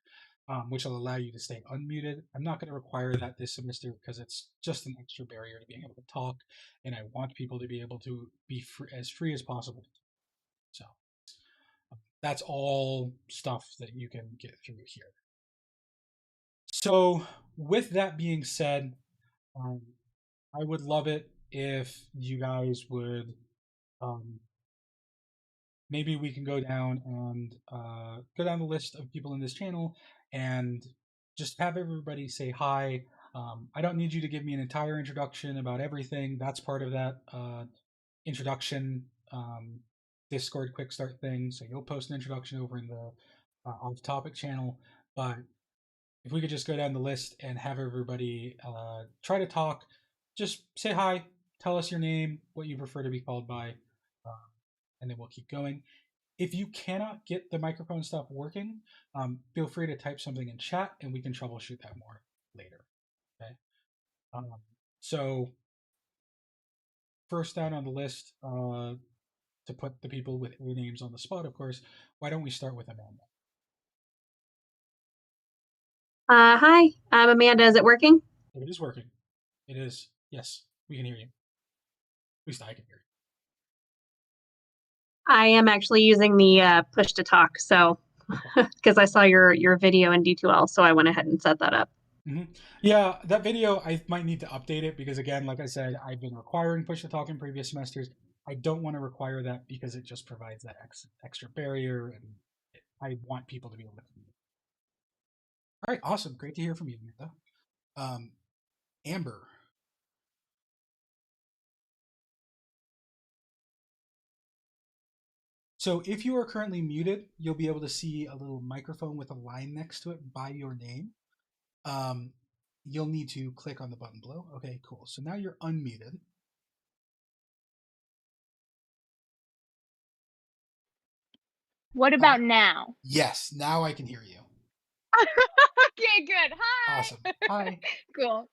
which will allow you to stay unmuted. I'm not going to require that this semester because it's just an extra barrier to being able to talk, and I want people to be able to be as free as possible. So that's all stuff that you can get through here. So with that being said, I would love it if you guys would maybe we can go down and go down the list of people in this channel and just have everybody say hi. I don't need you to give me an entire introduction about everything. That's part of that introduction Discord quick start thing. So you'll post an introduction over in the off topic channel. But if we could just go down the list and have everybody try to talk, just say hi, tell us your name, what you prefer to be called by, and then we'll keep going. If you cannot get the microphone stuff working, feel free to type something in chat and we can troubleshoot that more later. Okay. So first down on the list, to put the people with A names on the spot, of course, why don't we start with Amanda? Hi, I'm Amanda. Is it working? It is working. It is. Yes, we can hear you. At least I can hear you. I am actually using the push to talk, so because I saw your video in D2L, so I went ahead and set that up. Mm-hmm. Yeah, that video, I might need to update it because, again, like I said, I've been requiring push to talk in previous semesters. I don't want to require that because it just provides that extra barrier, and I want people to be able to hear. All right, awesome. Great to hear from you, Amanda. Amber. So if you are currently muted, you'll be able to see a little microphone with a line next to it by your name. You'll need to click on the button below. Okay, cool. So now you're unmuted. What about now? Yes, now I can hear you. Okay, good. Hi. Awesome. Hi. Cool.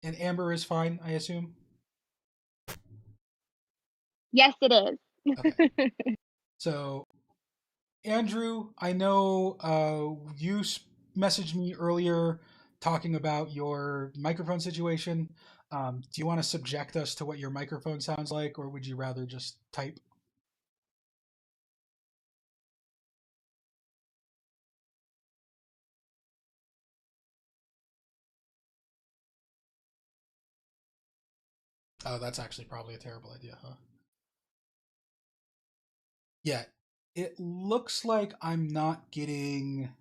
And Amber is fine, I assume? Yes, it is. Okay. So, Andrew, I know you messaged me earlier talking about your microphone situation. Do you want to subject us to what your microphone sounds like, or would you rather just type? Oh, that's actually probably a terrible idea, huh? Yeah, it looks like I'm not getting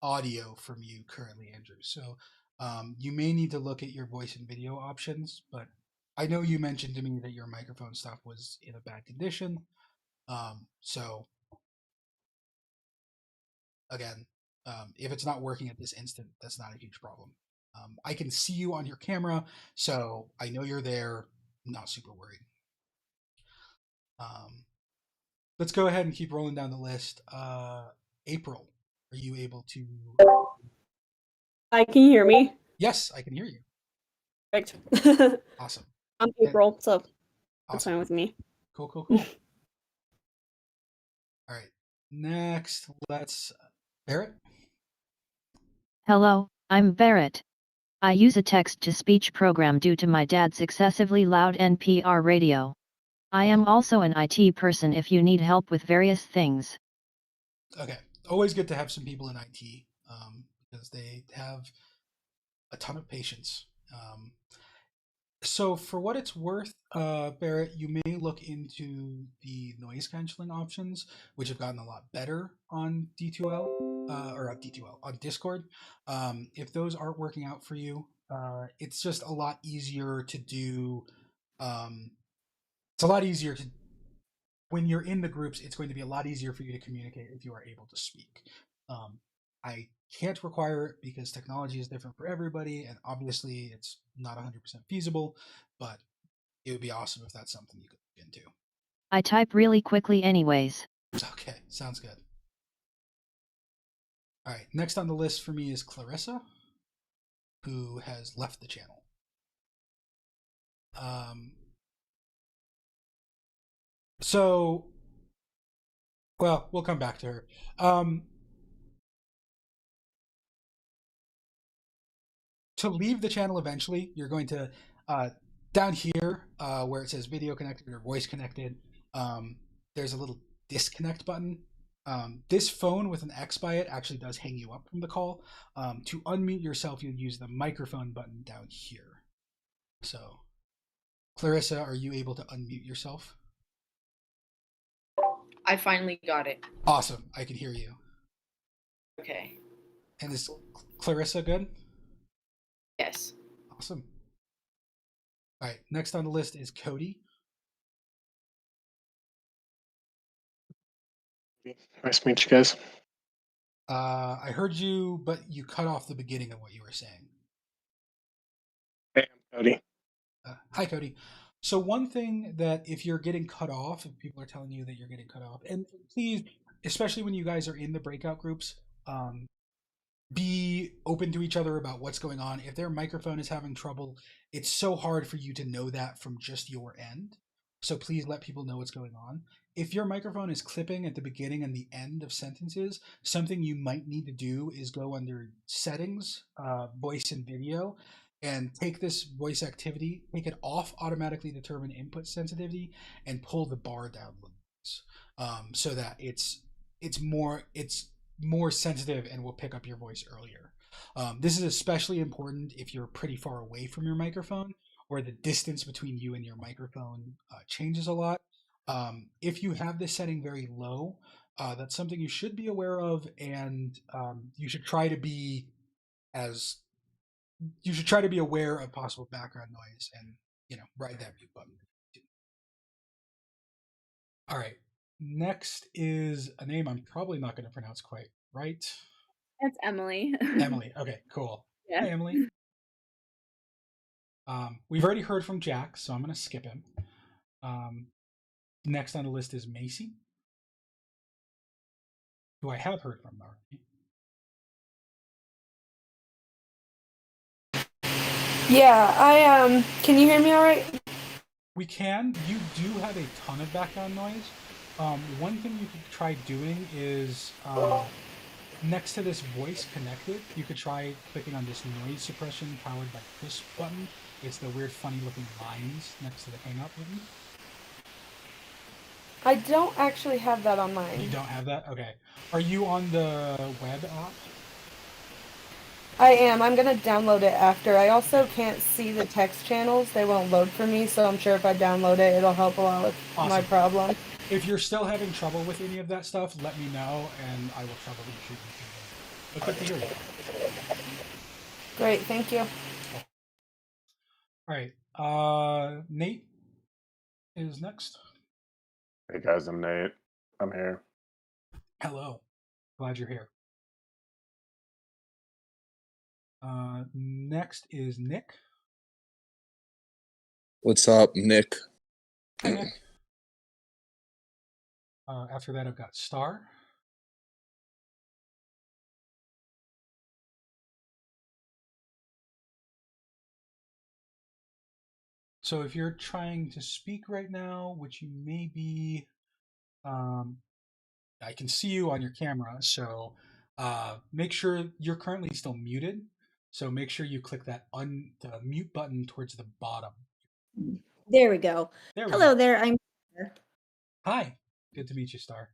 audio from you currently, Andrew. So you may need to look at your voice and video options, but I know you mentioned to me that your microphone stuff was in a bad condition. So again, if it's not working at this instant, that's not a huge problem. I can see you on your camera, so I know you're there. I'm not super worried. Let's go ahead and keep rolling down the list. April, are you able to? Hi, can you hear me? Yes, I can hear you. Perfect. Awesome. I'm April, so that's Awesome. fine with me. Cool, cool, cool. All right. Next, let's Barrett. Hello, I'm Barrett. I use a text-to-speech program due to my dad's excessively loud NPR radio. I am also an IT person if you need help with various things. Okay. Always good to have some people in IT because they have a ton of patience. So for what it's worth, Barrett, you may look into the noise canceling options, which have gotten a lot better on D2L, or on D2L, on Discord. If those aren't working out for you, it's just a lot easier to do. It's a lot easier to, when you're in the groups, it's going to be a lot easier for you to communicate if you are able to speak. I can't require it because technology is different for everybody, and obviously it's not 100% feasible, but it would be awesome if that's something you could look into. I type really quickly anyways. Okay, sounds good. All right, next on the list for me is Clarissa, who has left the channel. So, well, we'll come back to her. To leave the channel eventually, you're going to, down here where it says video connected or voice connected, there's a little disconnect button. This phone with an X by it actually does hang you up from the call. To unmute yourself, you'll use the microphone button down here. So, Clarissa, are you able to unmute yourself? I finally got it. Awesome, I can hear you. Okay. And is Clarissa good? Yes. Awesome. All right, next on the list is Cody. Nice to meet you guys. I heard you, but you cut off the beginning of what you were saying. Hey, I'm Cody. Hi, Cody. So one thing that if you're getting cut off, if people are telling you that you're getting cut off, and please, especially when you guys are in the breakout groups, be open to each other about what's going on. If their microphone is having trouble, it's so hard for you to know that from just your end. So please let people know what's going on. If your microphone is clipping at the beginning and the end of sentences, something you might need to do is go under settings, voice and video, and take this voice activity, take it off automatically determine input sensitivity, and pull the bar down so that it's more sensitive and will pick up your voice earlier. This is especially important if you're pretty far away from your microphone or the distance between you and your microphone changes a lot. If you have this setting very low, that's something you should be aware of, and you should try to be aware of possible background noise and ride that mute button. All right. Next is a name I'm probably not going to pronounce quite right. That's Emily. Emily. Okay, cool. Yeah. Hi, Emily. We've already heard from Jack, so I'm going to skip him. Next on the list is Macy, who I have heard from already. Yeah, I can you hear me all right? We can. You do have a ton of background noise. One thing you could try doing is next to this voice connected, you could try clicking on this noise suppression powered by Crisp button. It's the weird funny looking lines next to the hang up button. I don't actually have that on mine. You don't have that? Okay. Are you on the web app? I am. I'm going to download it after. I also can't see the text channels. They won't load for me, so I'm sure if I download it, it'll help a lot with my problem. If you're still having trouble with any of that stuff, let me know, and I will troubleshoot you. But good to hear you. Great, thank you. All right. Nate is next. Hey guys, I'm Nate. I'm here. Hello. Glad you're here. Next is Nick. What's up, Nick? Hi, Nick. After that, I've got Star. So if you're trying to speak right now, which you may be, I can see you on your camera, so make sure you're currently still muted. So make sure you click that the mute button towards the bottom. There we go. Hello there. I'm here. Hi. Good to meet you, Star.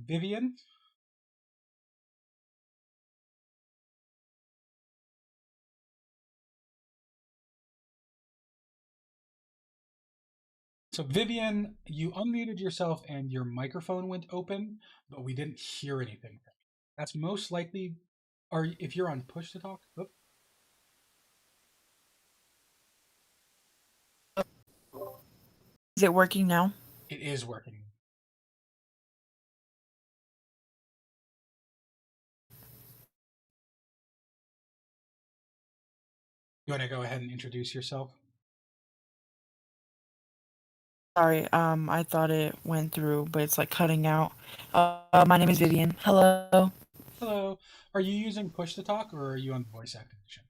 Vivian. So Vivian, you unmuted yourself and your microphone went open, but we didn't hear anything. That's most likely, or if you're on push to talk. Oop. Is it working now? It is working. You want to go ahead and introduce yourself? Sorry, I thought it went through, but it's like cutting out. My name is Vivian. Hello. Hello. Are you using push to talk or are you on voice activation?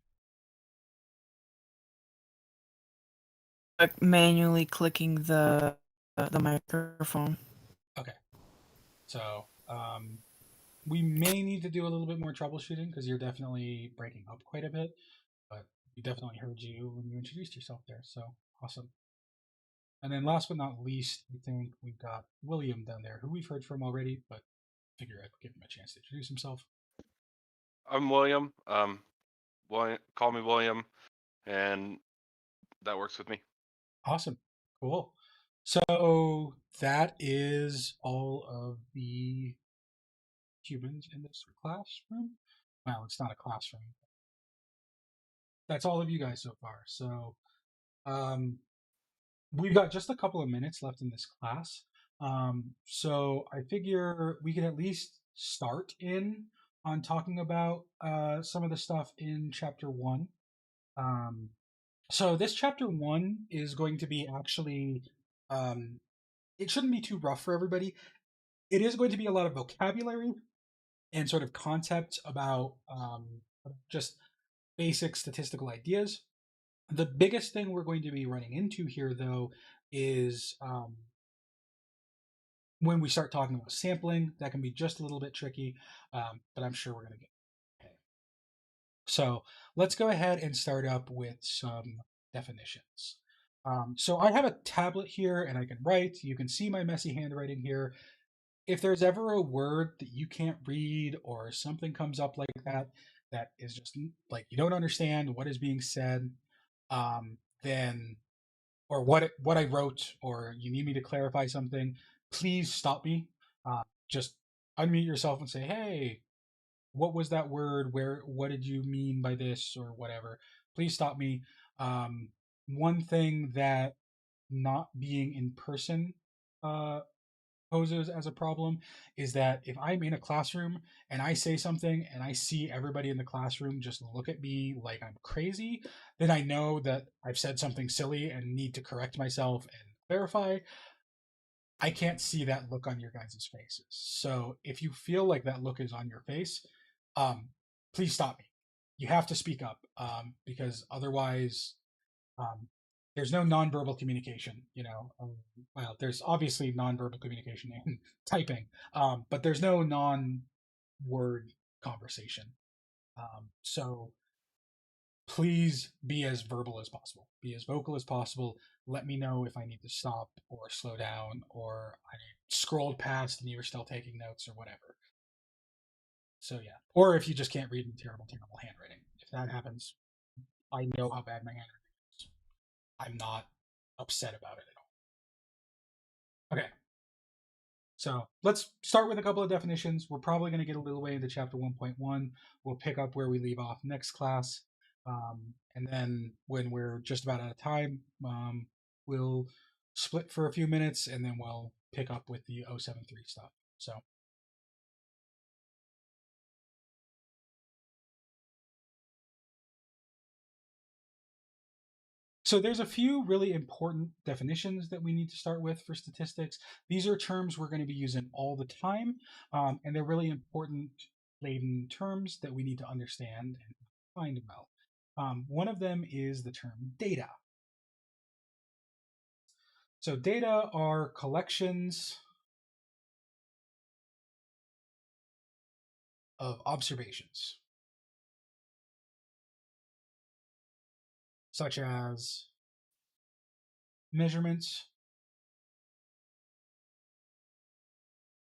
Like manually clicking the microphone. Okay. So, we may need to do a little bit more troubleshooting because you're definitely breaking up quite a bit, but we definitely heard you when you introduced yourself there. So awesome. And then last but not least, I think we've got William down there, who we've heard from already, but figure I'd give him a chance to introduce himself. I'm William. William, call me William, and that works with me. Awesome. Cool. So that is all of the humans in this classroom. Well, it's not a classroom. That's all of you guys so far. So we've got just a couple of minutes left in this class. So I figure we can at least start in on talking about some of the stuff in chapter 1. So this chapter 1 is going to be actually, it shouldn't be too rough for everybody. It is going to be a lot of vocabulary and sort of concepts about just basic statistical ideas. The biggest thing we're going to be running into here, though, is when we start talking about sampling. That can be just a little bit tricky, but I'm sure we're going to get okay. So let's go ahead and start up with some definitions. So I have a tablet here and I can write. You can see my messy handwriting here. If there's ever a word that you can't read or something comes up like that, that is just like you don't understand what is being said, then or what I wrote, or you need me to clarify something, please stop me. Just unmute yourself and say, "Hey, what was that word? What did you mean by this or whatever?" Please stop me. One thing that not being in person poses as a problem is that if I'm in a classroom and I say something and I see everybody in the classroom just look at me like I'm crazy, then I know that I've said something silly and need to correct myself and clarify. I can't see that look on your guys' faces. So if you feel like that look is on your face, please stop me. You have to speak up because otherwise there's no nonverbal communication, well, there's obviously nonverbal communication in typing, but there's no non-word conversation. So please be as verbal as possible, be as vocal as possible. Let me know if I need to stop or slow down, or I scrolled past and you were still taking notes or whatever. So yeah, or if you just can't read in terrible handwriting. If that happens, I know how bad my handwriting is. I'm not upset about it at all. Okay. So let's start with a couple of definitions. We're probably going to get a little way into chapter 1.1. We'll pick up where we leave off next class. And then when we're just about out of time, we'll split for a few minutes and then we'll pick up with the 073 stuff. So there's a few really important definitions that we need to start with for statistics. These are terms we're going to be using all the time, and they're really important laden terms that we need to understand and find well. One of them is the term data. So data are collections of observations, such as measurements,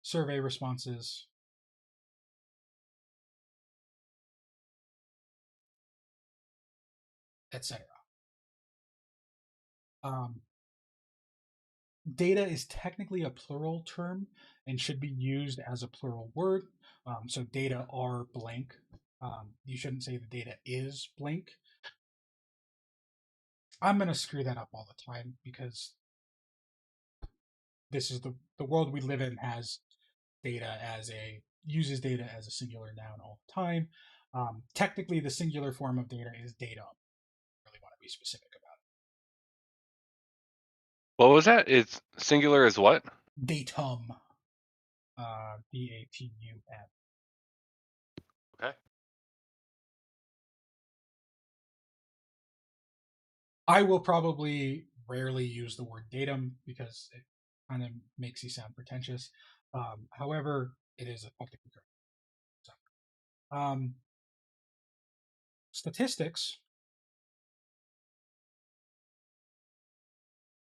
survey responses, etc. data is technically a plural term and should be used as a plural word. So data are blank. You shouldn't say the data is blank. I'm going to screw that up all the time because this is the world we live in uses data as a singular noun all the time. Technically, the singular form of data is datum. I really want to be specific about it. What was that? It's singular is what? Datum. D-A-T-U-M. Okay. I will probably rarely use the word datum because it kind of makes you sound pretentious. However, it is a technical term. So, statistics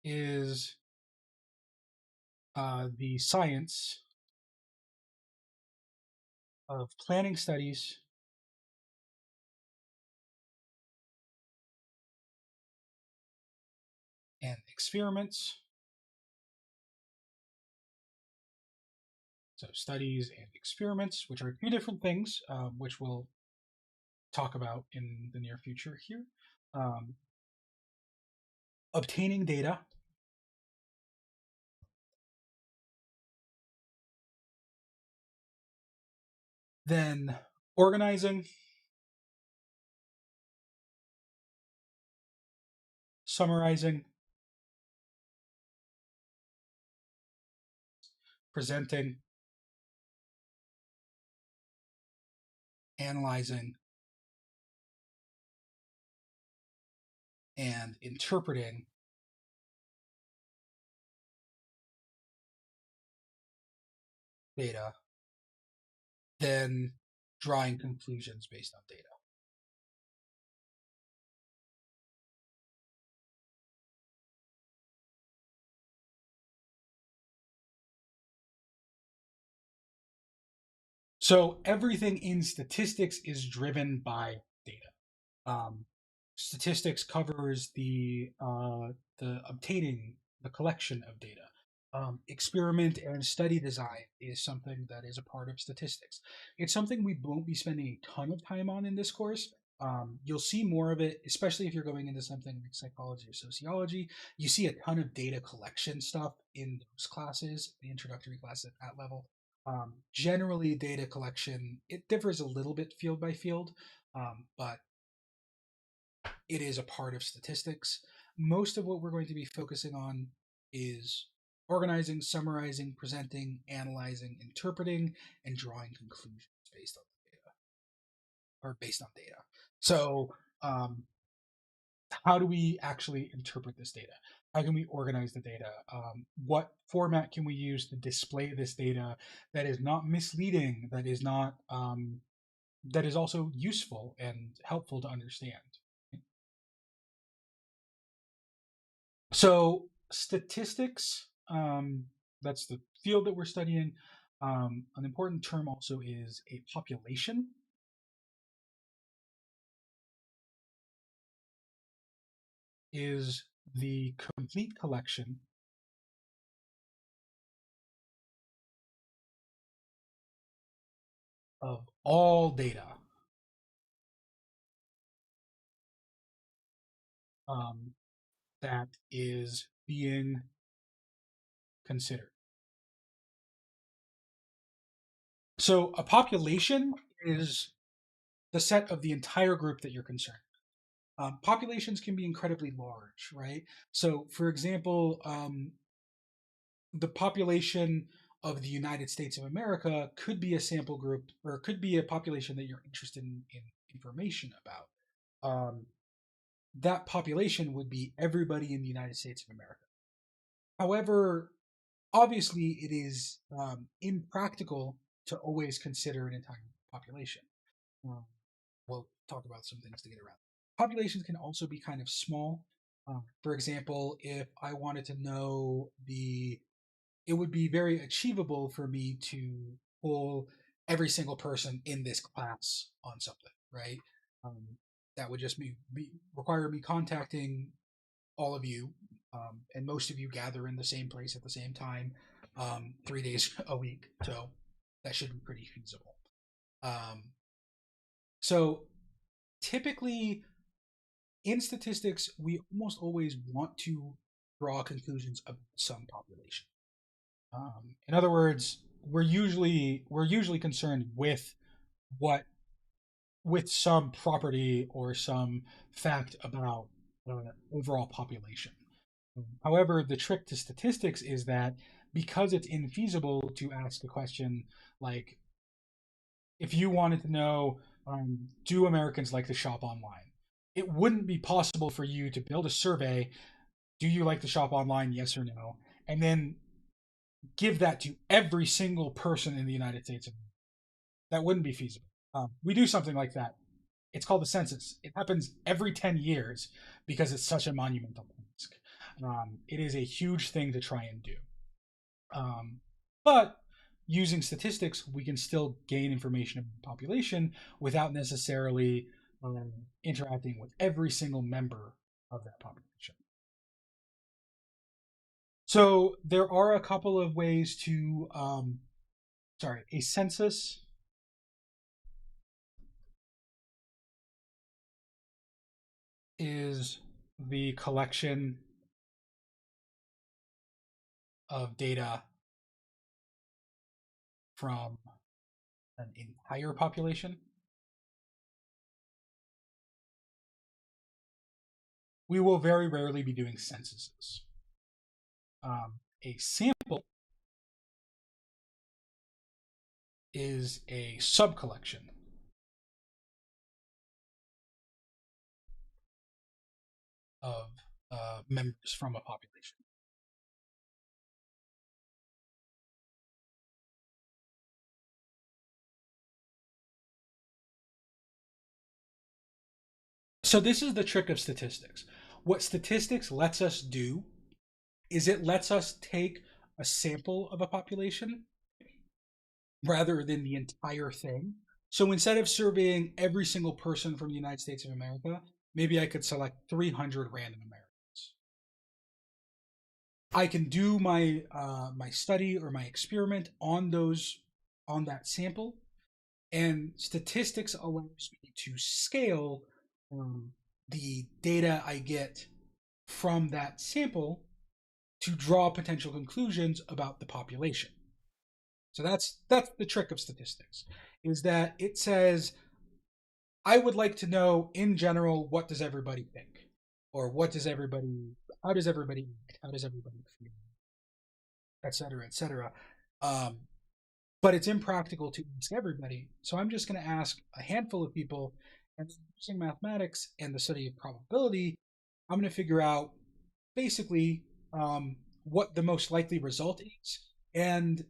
is the science of planning studies and experiments. So studies and experiments, which are two different things, which we'll talk about in the near future here. Obtaining data, then organizing, summarizing, presenting, analyzing, and interpreting data, then drawing conclusions based on data. So everything in statistics is driven by data. Statistics covers the obtaining, the collection of data. Experiment and study design is something that is a part of statistics. It's something we won't be spending a ton of time on in this course. You'll see more of it, especially if you're going into something like psychology or sociology. You see a ton of data collection stuff in those classes, the introductory classes at that level. Generally, data collection, it differs a little bit field by field, but it is a part of statistics. Most of what we're going to be focusing on is organizing, summarizing, presenting, analyzing, interpreting, and drawing conclusions based on the data, or based on data. So, how do we actually interpret this data? How can we organize the data? What format can we use to display this data that is not misleading, that is not that is also useful and helpful to understand? So statistics, that's the field that we're studying. An important term also is a population. Is the complete collection of all data that is being considered. So a population is the set of the entire group that you're concerned. Populations can be incredibly large, right? So, for example, the population of the United States of America could be a sample group, or could be a population that you're interested in information about. That population would be everybody in the United States of America. However, obviously, it is impractical to always consider an entire population. We'll talk about some things to get around. Populations can also be kind of small. For example, if I wanted to know it would be very achievable for me to pull every single person in this class on something, right? That would just require me contacting all of you and most of you gather in the same place at the same time, 3 days a week. So that should be pretty feasible. So typically in statistics, we almost always want to draw conclusions about some population. In other words, we're usually concerned with some property or some fact about overall population. However, the trick to statistics is that because it's infeasible to ask a question like, if you wanted to know, do Americans like to shop online? It wouldn't be possible for you to build a survey, do you like to shop online, yes or no, and then give that to every single person in the United States. That wouldn't be feasible. We do something like that. It's called the census. It happens every 10 years because it's such a monumental task. It is a huge thing to try and do. But using statistics, we can still gain information about the population without necessarily interacting with every single member of that population. So there are a couple of ways to, a census is the collection of data from an entire population. We will very rarely be doing censuses. A sample is a sub-collection of members from a population. So this is the trick of statistics. What statistics lets us do is it lets us take a sample of a population rather than the entire thing. So instead of surveying every single person from the United States of America, maybe I could select 300 random Americans. I can do my my study or my experiment on that sample, and statistics allows me to scale the data I get from that sample to draw potential conclusions about the population. So that's the trick of statistics, is that it says, I would like to know in general, what does everybody think? Or how does everybody act? How does everybody feel? Et cetera, et cetera. But it's impractical to ask everybody. So I'm just going to ask a handful of people, and using mathematics and the study of probability, I'm going to figure out basically what the most likely result is and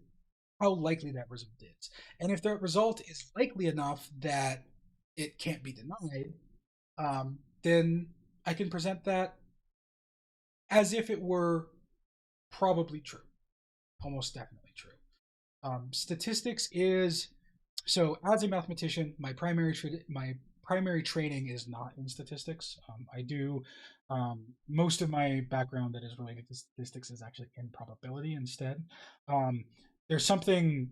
how likely that result is. And if that result is likely enough that it can't be denied, then I can present that as if it were probably true, almost definitely true. Statistics is, so as a mathematician, my primary training is not in statistics. I do most of my background that is related to statistics is actually in probability instead. There's something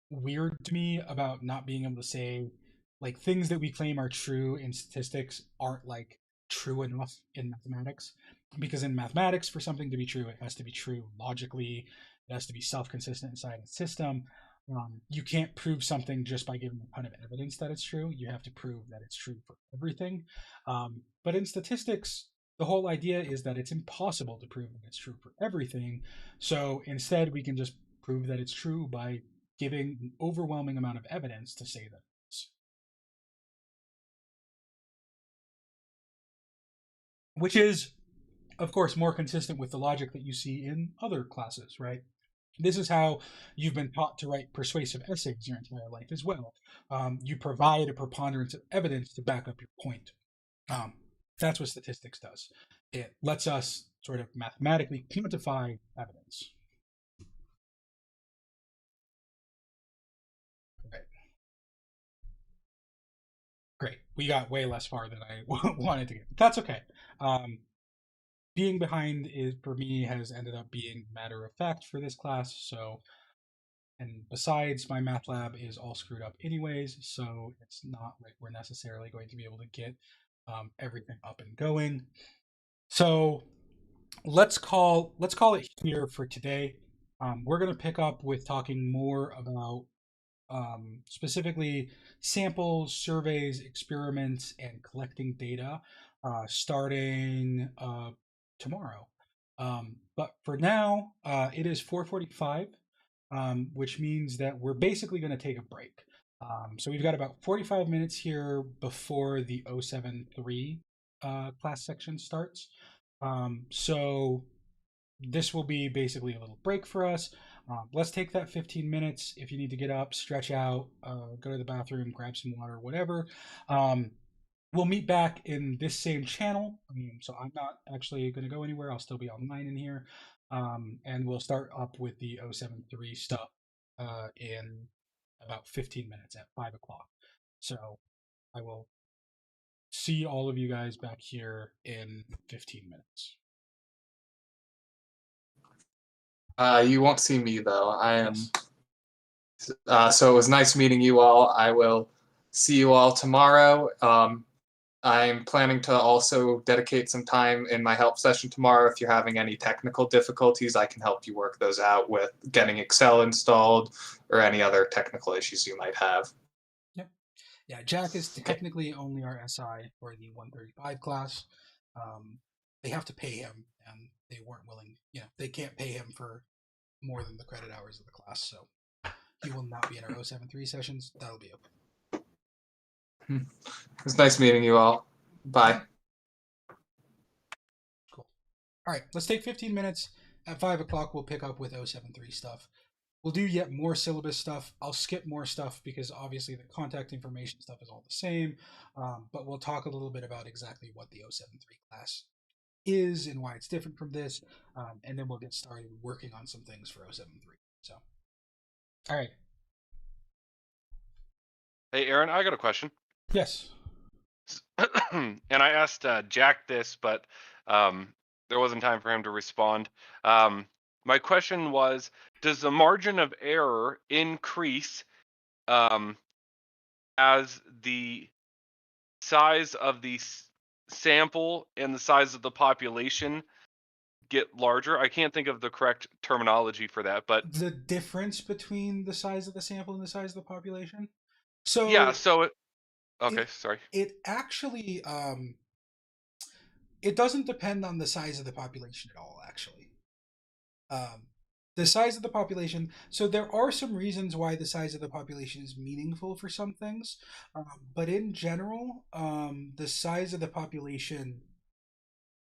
weird to me about not being able to say, like, things that we claim are true in statistics aren't like true enough in mathematics, because in mathematics, for something to be true, it has to be true logically. It has to be self-consistent inside a system. You can't prove something just by giving a ton of evidence that it's true. You have to prove that it's true for everything. But in statistics, the whole idea is that it's impossible to prove that it's true for everything. So instead, we can just prove that it's true by giving an overwhelming amount of evidence to say that it's. Which is, of course, more consistent with the logic that you see in other classes, right? This is how you've been taught to write persuasive essays your entire life as well. You provide a preponderance of evidence to back up your point. That's what statistics does. It lets us sort of mathematically quantify evidence. Great. We got way less far than I wanted to get. That's okay. being behind is for me has ended up being matter of fact for this class. So, and besides, my math lab is all screwed up anyways, so it's not like we're necessarily going to be able to get everything up and going. So let's call it here for today. We're going to pick up with talking more about specifically samples, surveys, experiments, and collecting data starting tomorrow. But for now, it is 4:45, which means that we're basically going to take a break. So we've got about 45 minutes here before the 073 class section starts. So this will be basically a little break for us. Let's take that 15 minutes. If you need to get up, stretch out, go to the bathroom, grab some water, whatever. We'll meet back in this same channel. So I'm not actually going to go anywhere. I'll still be online in here. And we'll start up with the 073 stuff in about 15 minutes at 5 o'clock. So I will see all of you guys back here in 15 minutes. You won't see me though. I am. So it was nice meeting you all. I will see you all tomorrow. I'm planning to also dedicate some time in my help session tomorrow. If you're having any technical difficulties, I can help you work those out with getting Excel installed or any other technical issues you might have. Yep. Yeah, Jack is technically only our SI for the 135 class. They have to pay him, and they weren't willing. They can't pay him for more than the credit hours of the class, so he will not be in our 073 sessions. That'll be okay. It was nice meeting you all. Bye. Cool. All right, let's take 15 minutes. At 5 o'clock, we'll pick up with 073 stuff. We'll do yet more syllabus stuff. I'll skip more stuff because obviously the contact information stuff is all the same, but we'll talk a little bit about exactly what the 073 class is and why it's different from this, and then we'll get started working on some things for 073. So, all right. Hey, Aaron, I got a question. Yes. And I asked Jack this, but there wasn't time for him to respond. My question was, does the margin of error increase as the size of the sample and the size of the population get larger? I can't think of the correct terminology for that, but the difference between the size of the sample and the size of the population. So yeah, so okay, sorry. It actually it doesn't depend on the size of the population at all, actually. The size of the population, so there are some reasons why the size of the population is meaningful for some things, but in general, the size of the population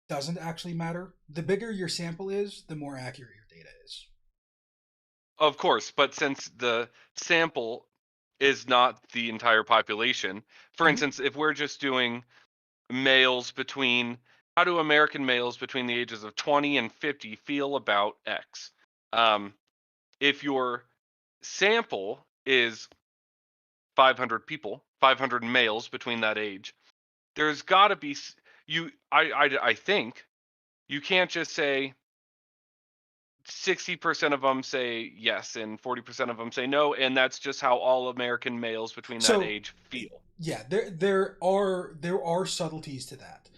doesn't actually matter. The bigger your sample is, the more accurate your data is. Of course, but since the sample is not the entire population, for instance, if we're just doing males between, how do American males between the ages of 20 and 50 feel about X? If your sample is 500 people, 500 males between that age, there's got to be I think you can't just say 60% of them say yes and 40% of them say no, and that's just how all American males between that age feel. Yeah, there are subtleties to that.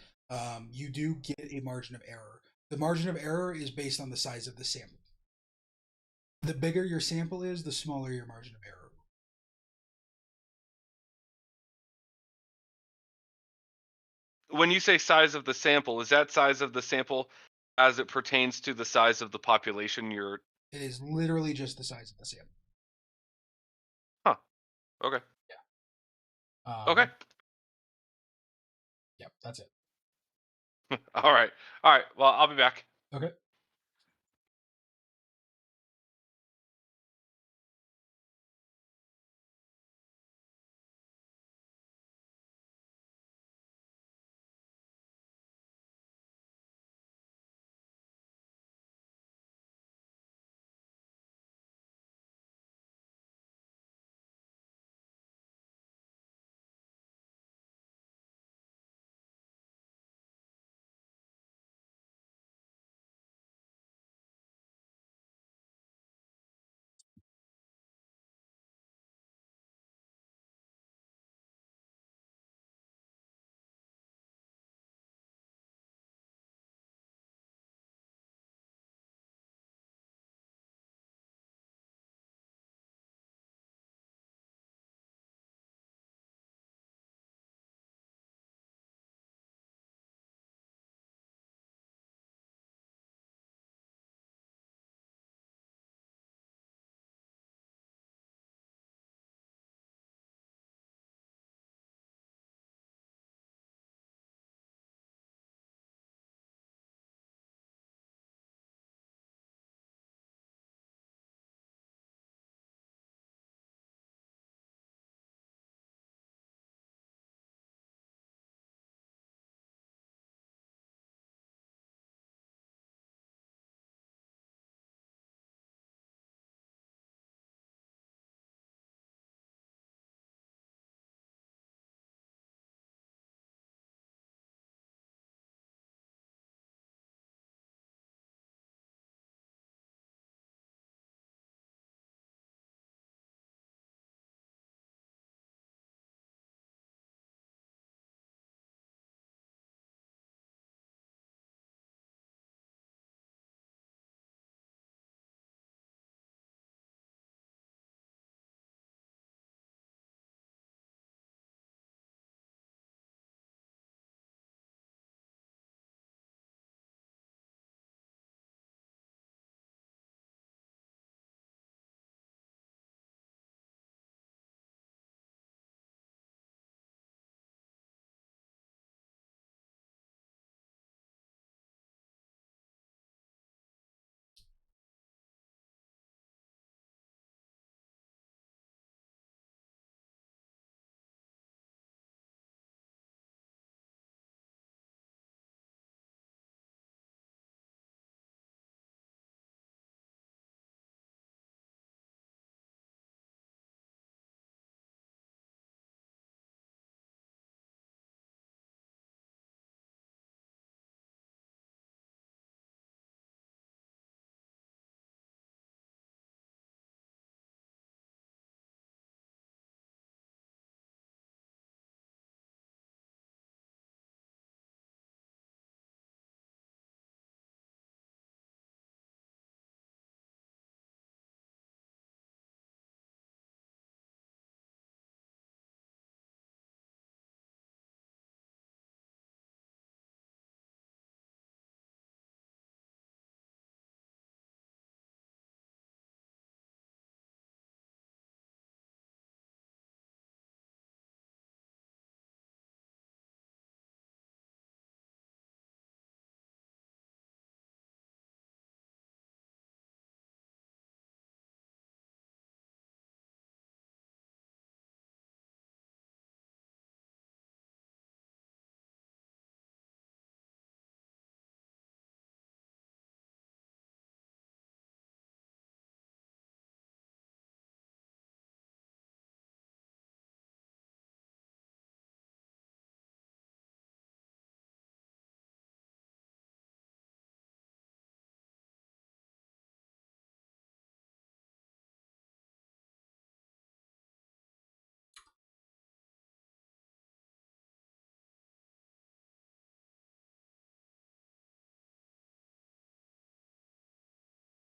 You do get a margin of error. The margin of error is based on the size of the sample. The bigger your sample is, the smaller your margin of error. When you say size of the sample, is that size of the sample as it pertains to the size of the population you're... It is literally just the size of the sample. Huh. Okay. Yeah. Okay. Yep, that's it. All right. All right. Well, I'll be back. Okay.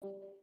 you.